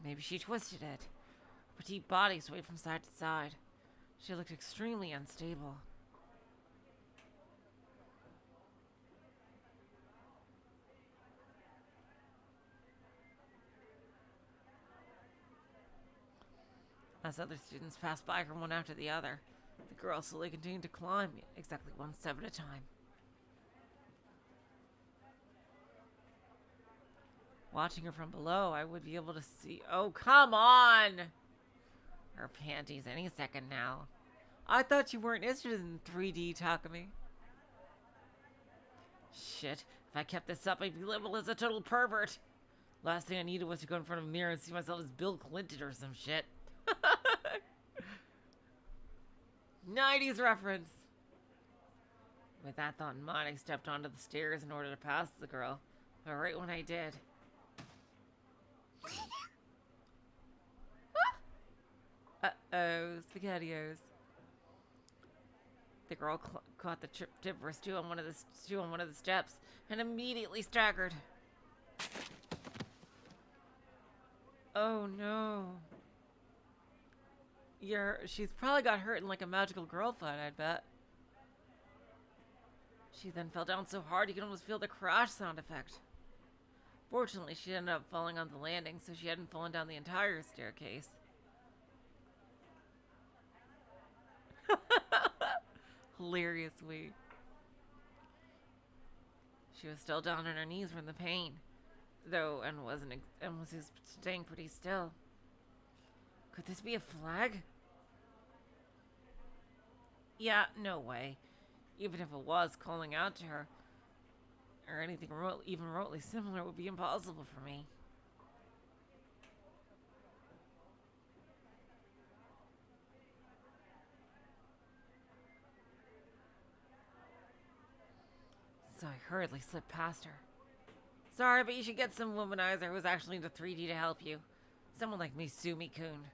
Maybe she twisted it. Petite body swayed from side to side. She looked extremely unstable. As other students passed by her one after the other, the girl slowly continued to climb, exactly one step at a time. Watching her from below, I would be able to see... Oh, come on! Her panties any second now. I thought you weren't interested in 3D, Takumi. Shit, if I kept this up, I'd be labeled as a total pervert. Last thing I needed was to go in front of a mirror and see myself as Bill Clinton or some shit. 90s reference. With that thought in mind, I stepped onto the stairs in order to pass the girl. But right when I did... Uh-oh, SpaghettiOs. The girl caught the tip of her shoe on one of the steps and immediately staggered. Oh no. She's probably got hurt in like a magical girl fight, I'd bet. She then fell down so hard you could almost feel the crash sound effect. Fortunately, she ended up falling on the landing, so she hadn't fallen down the entire staircase. Hilarious way. She was still down on her knees from the pain, though, and was staying pretty still. Could this be a flag? Yeah, no way. Even if it was, calling out to her, or anything even remotely similar, would be impossible for me. So I hurriedly slipped past her. Sorry, but you should get some womanizer who's actually into 3D to help you. Someone like Misumi-kun.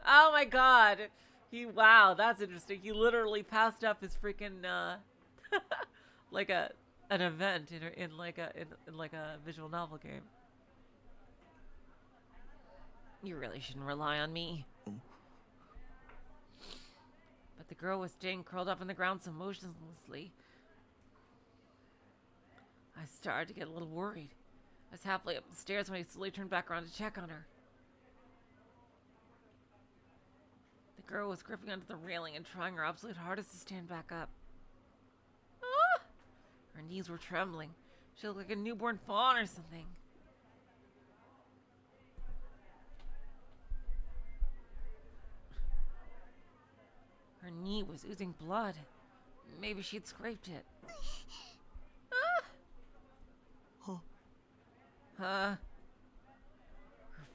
Oh my god! Wow, that's interesting. He literally passed up his freaking, like an event in like a visual novel game. You really shouldn't rely on me. But the girl was staying curled up on the ground so motionlessly. I started to get a little worried. I was halfway up the stairs when I slowly turned back around to check on her. The girl was gripping onto the railing and trying her absolute hardest to stand back up. Ah! Her knees were trembling. She looked like a newborn fawn or something. Her knee was oozing blood. Maybe she'd scraped it. Her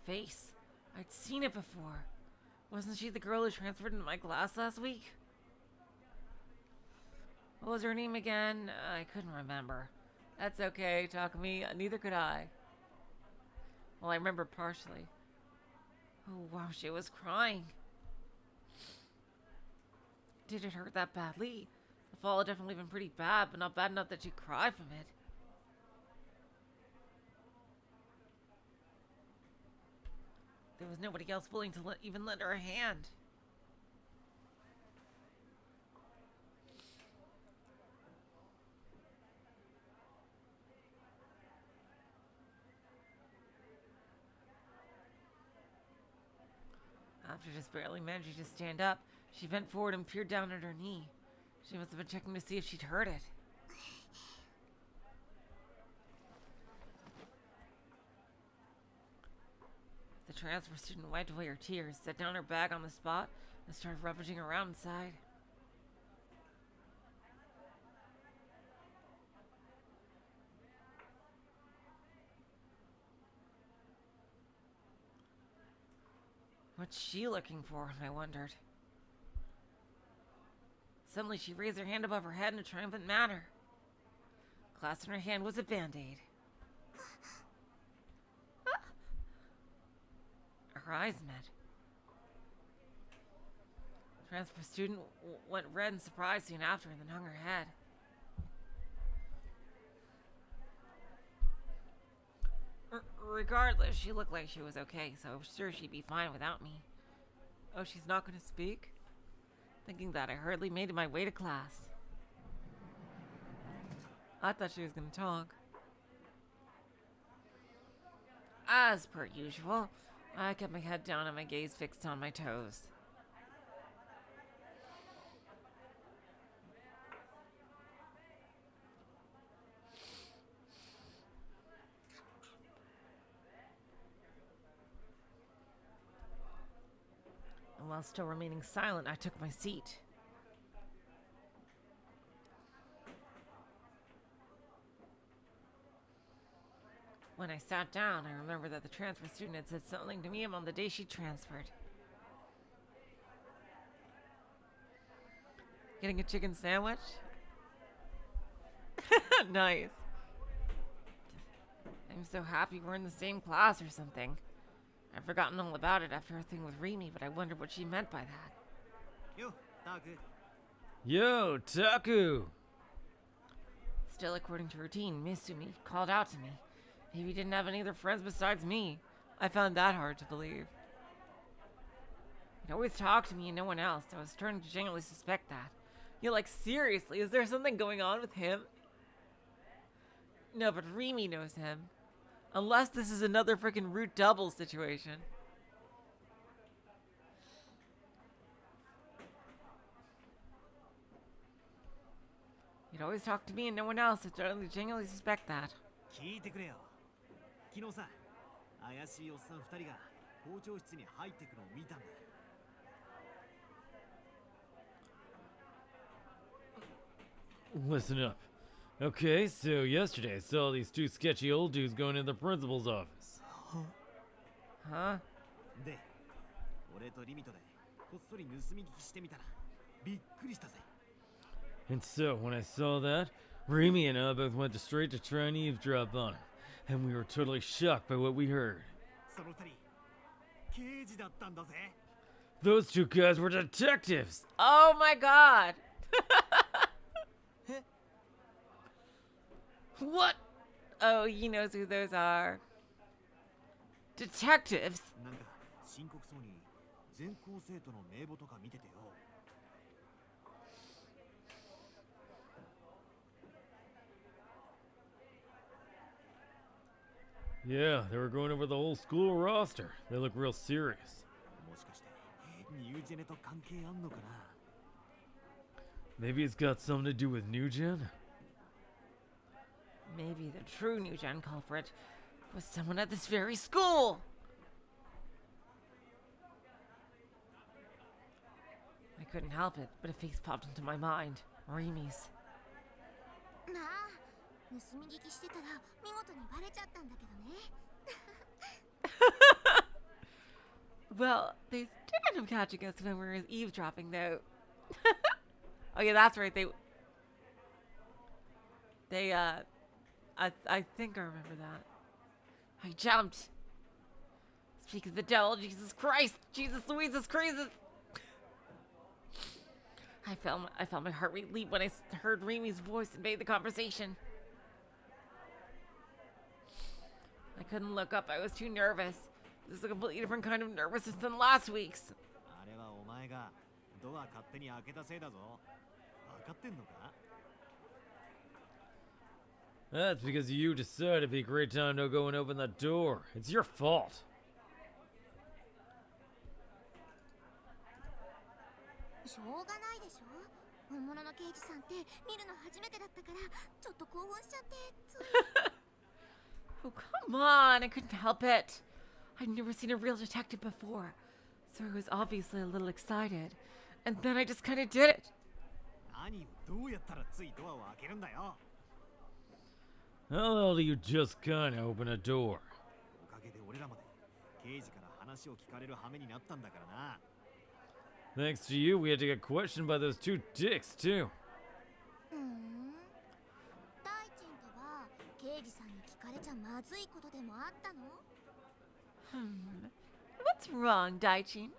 face. I'd seen it before. Wasn't she the girl who transferred into my class last week? What was her name again? I couldn't remember. That's okay, Takumi. Neither could I. Well, I remember partially. Oh, wow, she was crying. Did it hurt that badly? The fall had definitely been pretty bad, but not bad enough that she'd cry from it. There was nobody else willing to even lend her a hand. After just barely managing to stand up, she bent forward and peered down at her knee. She must have been checking to see if she'd hurt it. The transfer student wiped away her tears, set down her bag on the spot, and started rummaging around inside. What's she looking for? I wondered. Suddenly she raised her hand above her head in a triumphant manner. Clasped in her hand was a band-aid. Her eyes met. The transfer student went red in surprise soon after and then hung her head. Regardless, she looked like she was okay, so I was sure she'd be fine without me. Oh, she's not going to speak? Thinking that, I hurriedly made my way to class. I thought she was going to talk. As per usual, I kept my head down and my gaze fixed on my toes. And while still remaining silent, I took my seat. When I sat down, I remembered that the transfer student had said something to me on the day she transferred. Getting a chicken sandwich? Nice. I'm so happy we're in the same class or something. I've forgotten all about it after her thing with Rimi, but I wondered what she meant by that. Yo, Taku. Yo, Taku! Still, according to routine, Misumi called out to me. Maybe he didn't have any other friends besides me. I found that hard to believe. He'd always talk to me and no one else, so I was starting to genuinely suspect that. You're like, seriously, is there something going on with him? No, but Rimi knows him. Unless this is another freaking root double situation. He'd always talk to me and no one else, so I genuinely suspect that. 聞いてくれよ。昨日さ、怪しいおっさん2人が校長室に入ってくのを見たんだ。Listen up. Okay, so yesterday I saw these two sketchy old dudes going in the principal's office. Huh? で、俺とリミトでこっそり盗み聞きしてみたらびっくりしたぜ。And so, when I saw that, Rimi and I both went straight to try and eavesdrop on him. And we were totally shocked by what we heard. その2人、刑事だったんだぜ。Those two guys were detectives! Oh my god! What? Oh, he knows who those are. Detectives? なんか深刻そうに全校生徒の名簿とか見ててよ。Yeah, they were going over the whole school roster. They look real serious. もしかしてニュージェネと関係あんのかな。 Maybe it's got something to do with New Gen? Maybe the true New Gen culprit was someone at this very school. I couldn't help it, but a face popped into my mind. Rimi's. なあ、盗み聞きしてたら見事にバレちゃったんだけどね。Well, they did end up catching us when we were eavesdropping, though. Oh yeah, that's right. I think I remember that. I jumped. Speak of the devil, Jesus Christ, Jesus Louises Christ. I felt my heart rate leap when I heard Rimi's voice and made the conversation. I couldn't look up. I was too nervous. This is a completely different kind of nervousness than last week's. あれはお前がドア勝手に開けたせいだぞ。分かってんのか？ That's because you decided it'd be a great time to go and open the door. It's your fault. しょうがないでしょ。本物の刑事さんって見るの初めてだったからちょっと興奮しちゃってつい。Oh, come on. I couldn't help it. I'd never seen a real detective before, so I was obviously a little excited. And then I just kind of did it. 何をどうやったらついドアを開けるんだよ。 How do you just kinda open a door? おかげで俺らまで刑事から話を聞かれる羽目になったんだからな。 Thanks to you, we had to get questioned by those two dicks, too. 大臣とは刑事さんに聞かれちゃまずいことでもあったの？ What's wrong, Daichin?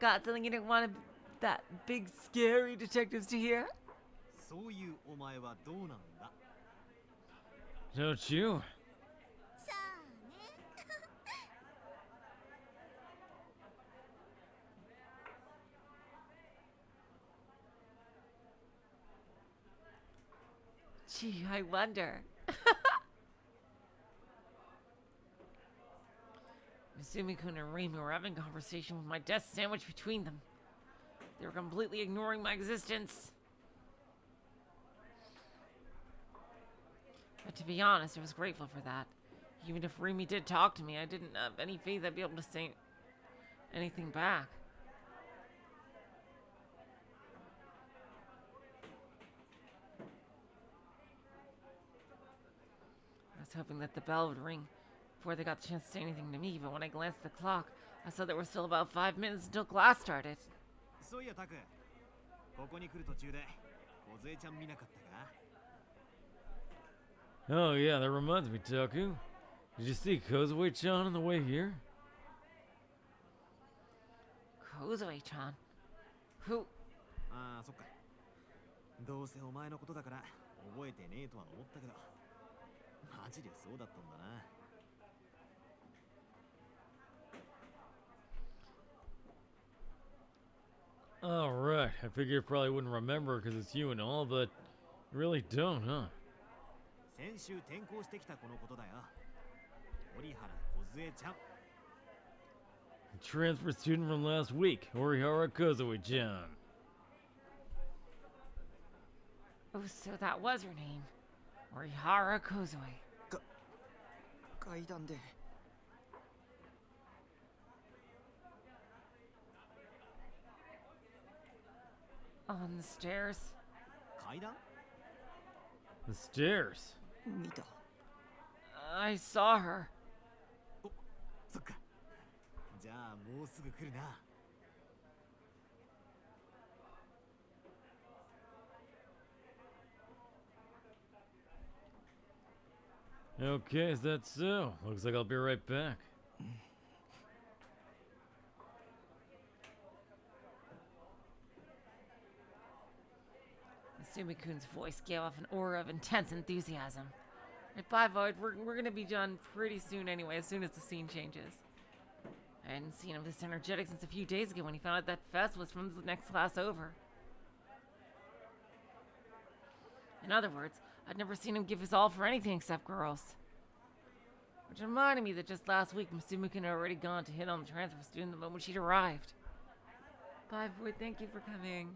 Got something you didn't want that big scary detectives to hear? そういうお前はどうなんだ？ Don't you? さあね。Gee, I wonder. Misumi-kun and Rimi were having a conversation with my desk sandwiched between them. They were completely ignoring my existence. But to be honest, I was grateful for that. Even if Rimi did talk to me, I didn't have any faith I'd be able to say anything back. I was hoping that the bell would ring before they got the chance to say anything to me, but when I glanced at the clock, I saw there were still about 5 minutes until class started. そういやタク、ここに来る途中で小杖ちゃん見なかったか？ Oh yeah, that reminds me, Taku. Did you see Kozue-chan on the way here? Kozue-chan? Who? ああ、そっか。どうせお前のことだから覚えてねえとは思ったけど、マジでそうだったんだな。Alright, I figured you probably wouldn't remember because it's you and all, but you really don't, huh? 先週転校してきた子のことだよ。折原梢ちゃん。 The transfer student from last week, Orihara Kozue-chan. Oh, so that was your name. Orihara Kozue. 階段で。 On the stairs. 階段？ The stairs. 見た。 I saw her. お、そっか。じゃあもうすぐ来るな。 Okay, is that so? Looks like I'll be right back. Sumi-kun's voice gave off an aura of intense enthusiasm. Right, bye, Void. We're gonna be done pretty soon anyway, as soon as the scene changes. I hadn't seen him this energetic since a few days ago when he found out that Fest was from the next class over. In other words, I'd never seen him give his all for anything except girls. Which reminded me that just last week, Sumi-kun had already gone to hit on the transfer student the moment she'd arrived. Bye, Void. Thank you for coming.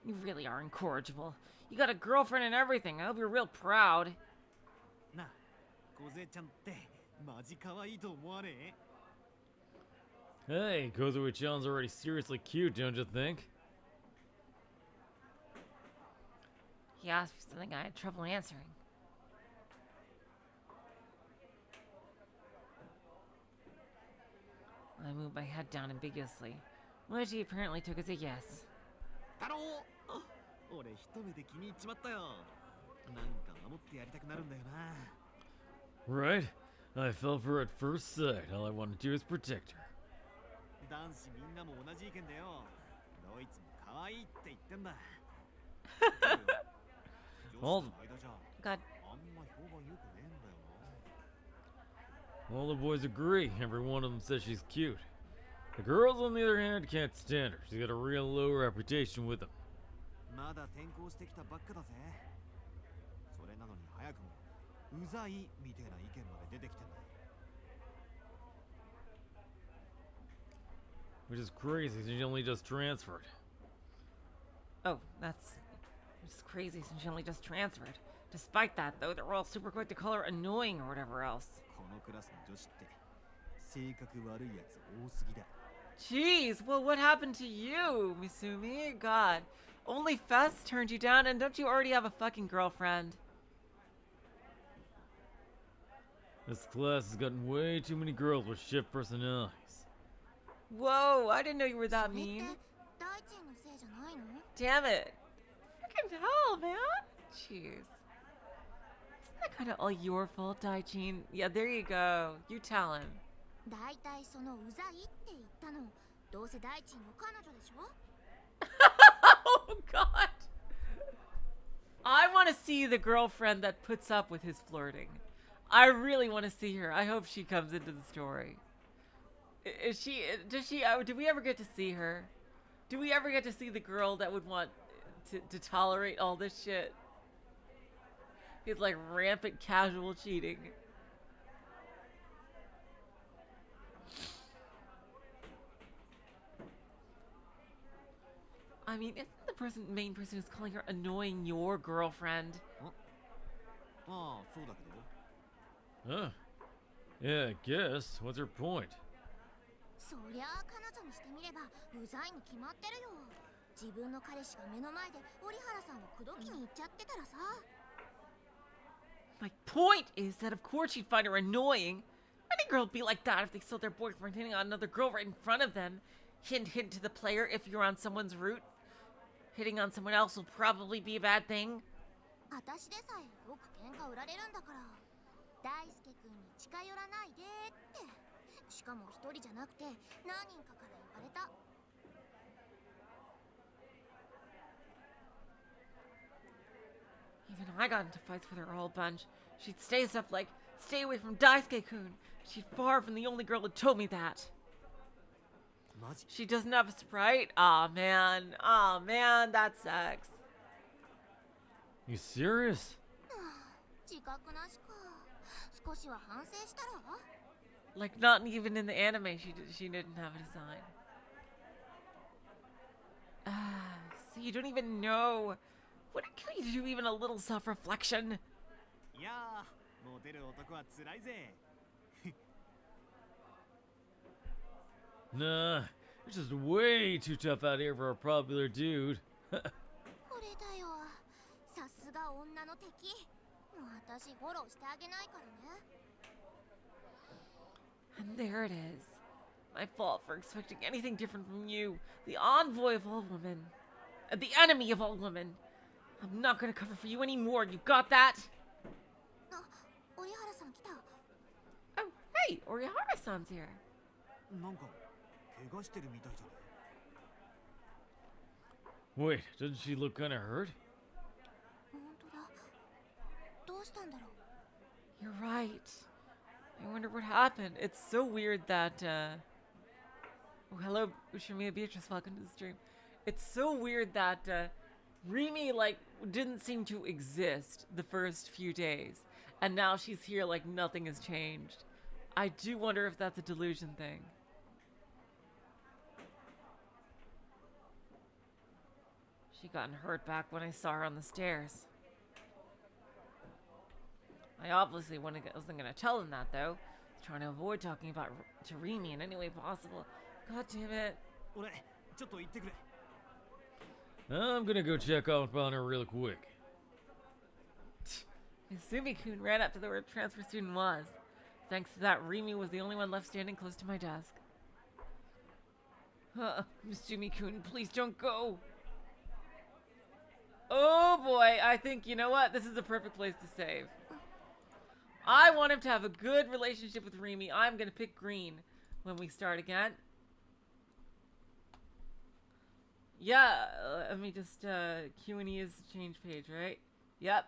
You really are incorrigible. You got a girlfriend and everything. I hope you're real proud. なあ、梢ちゃんってマジ可愛いと思わねえ？ Hey, Kozue-chan's already seriously cute, don't you think? He asked me something I had trouble answering. I moved my head down ambiguously, which he apparently took as a yes. 太郎、俺一目で気に入っちまったよ。なんか守ってやりたくなるんだよな。 Right? I fell for her at first sight. All I wanted to do is protect her. 男子みんなも同じ意見だよ。どいつも可愛いって言ってんだ。女子の間じゃ God, あんま評判良くねえんだよな。 All the boys agree. Every one of them says she's cute. The girls, on the other hand, can't stand her. She's got a real low reputation with them. まだ転校してきたばっかだぜ。それなのに早くもうざいみたいな意見まで出てきてんだ。 Which is crazy since she only just transferred. oh, that's just crazy since she only just transferred. Despite that, though, they're all super quick to call her annoying or whatever else. このクラスの女子って性格悪いやつ多すぎだ。 Jeez, well, what happened to you, Misumi? God, only Fest turned you down, and don't you already have a fucking girlfriend? This class has gotten way too many girls with shift personalities. Whoa, I didn't know you were that それって mean. 大臣のせいじゃないの？ Damn it. Fucking hell, man. Jeez. Isn't that kind of all your fault, Daichin? Yeah, there you go. You tell him. だいたいそのうざいって言ったのどうせ大臣の彼女でしょ？ Oh, God. I want to see the girlfriend that puts up with his flirting. I really want to see her. I hope she comes into the story. Is she, does she, do we ever get to see her? Do we ever get to see the girl that would want to tolerate all this shit? It's like rampant casual cheating. I mean, isn't the main person who's calling her annoying your girlfriend? ああ、そうだけど。 Huh. Yeah, I guess. What's her point? そりゃあ彼女にしてみればうざいに決まってるよ。自分の彼氏が目の前で折原さんを口説きに行っちゃってたらさ。 My point is that of course she'd find her annoying. Any girl would be like that if they saw their boyfriend hitting on another girl right in front of them. Hint, hint to the player, if you're on someone's route. Hitting on someone else will probably be a bad thing. 私でさえよく喧嘩売られるんだから、大輔君に近寄らないでって。しかも一人じゃなくて何人かから言われた。 Even I got into fights with her a whole bunch. She'd say stuff like, "Stay away from Daisuke-kun." She's far from the only girl who told me that. マジ She doesn't have a sprite? Aw, man. Aw, man, that sucks. You serious? 自覚なしか。少しは反省したら？ Like, not even in the anime, she didn't have a design. So you don't even know. What can you do even a little self-reflection? いやー、モテる男は辛いぜ。 Nah, you're just way too tough out here for a popular dude. これだよ。さすが女の敵。もう私フォローしてあげないからね。 And there it is. My fault for expecting anything different from you, the envoy of all women, and the enemy of all women. I'm not gonna cover for you anymore, you got that? あ、折原さん来た。 Oh, hey, Orihara-san's here. なんか怪我してるみたいじゃね。 Wait, doesn't she look kinda hurt? 本当だ。どうしたんだろう。 You're right. I wonder what happened. It's so weird that, Oh, hello, Ushimiya Beatrice, welcome to the stream. It's so weird that, Rimi, like, didn't seem to exist the first few days. And now she's here like nothing has changed. I do wonder if that's a delusion thing. She got hurt back when I saw her on the stairs. I obviously wasn't gonna tell them that, though. Trying to avoid talking about to Rimi in any way possible. God damn it. 俺、ちょっと行ってくれ。 I'm gonna go check up on her real quick. Izumi-kun ran up to where the transfer student was. Thanks to that, Rimi was the only one left standing close to my desk. Izumi-kun, please don't go. Oh boy, I think, you know what? This is a perfect place to save. I want him to have a good relationship with Rimi. I'm gonna pick green when we start again. Yeah, let me just, Q&E is change page, right? Yep.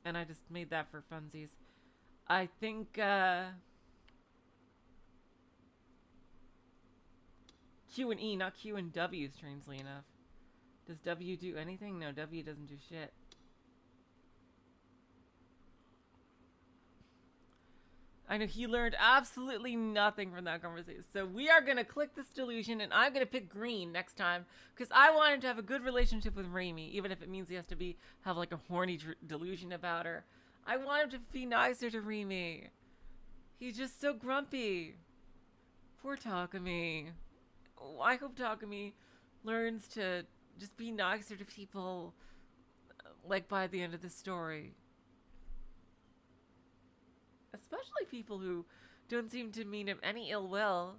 And I just made that for funsies. I think, Q and E, not Q and W, strangely enough. Does W do anything? No, W doesn't do shit. I know he learned absolutely nothing from that conversation. So we are going to click this delusion, and I'm going to pick green next time, because I want him to have a good relationship with Rimi, even if it means he has to have like a horny delusion about her. I want him to be nicer to Rimi. He's just so grumpy. Poor Takumi. Oh, I hope Takumi learns to just be nicer to people, like, by the end of the story. Especially people who don't seem to mean him any ill will.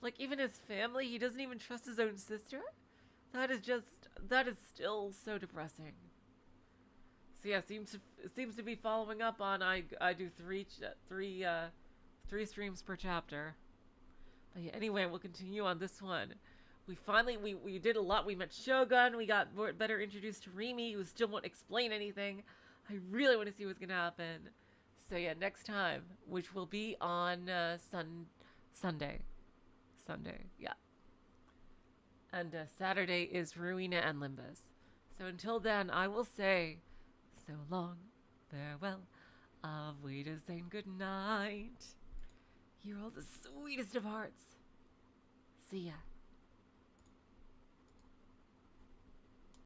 Like, even his family, he doesn't even trust his own sister? That is still so depressing. So yeah, seems to be following up on I do three streams per chapter. But yeah, anyway, we'll continue on this one. We did a lot. We met Shogun. We got better introduced to Rimi, who still won't explain anything. I really want to see what's gonna happen. So yeah, next time, which will be on Sunday, yeah. And Saturday is Ruina and Limbus. So until then, I will say, so long, farewell, auf Wiedersehen, good night. You're all the sweetest of hearts. See ya.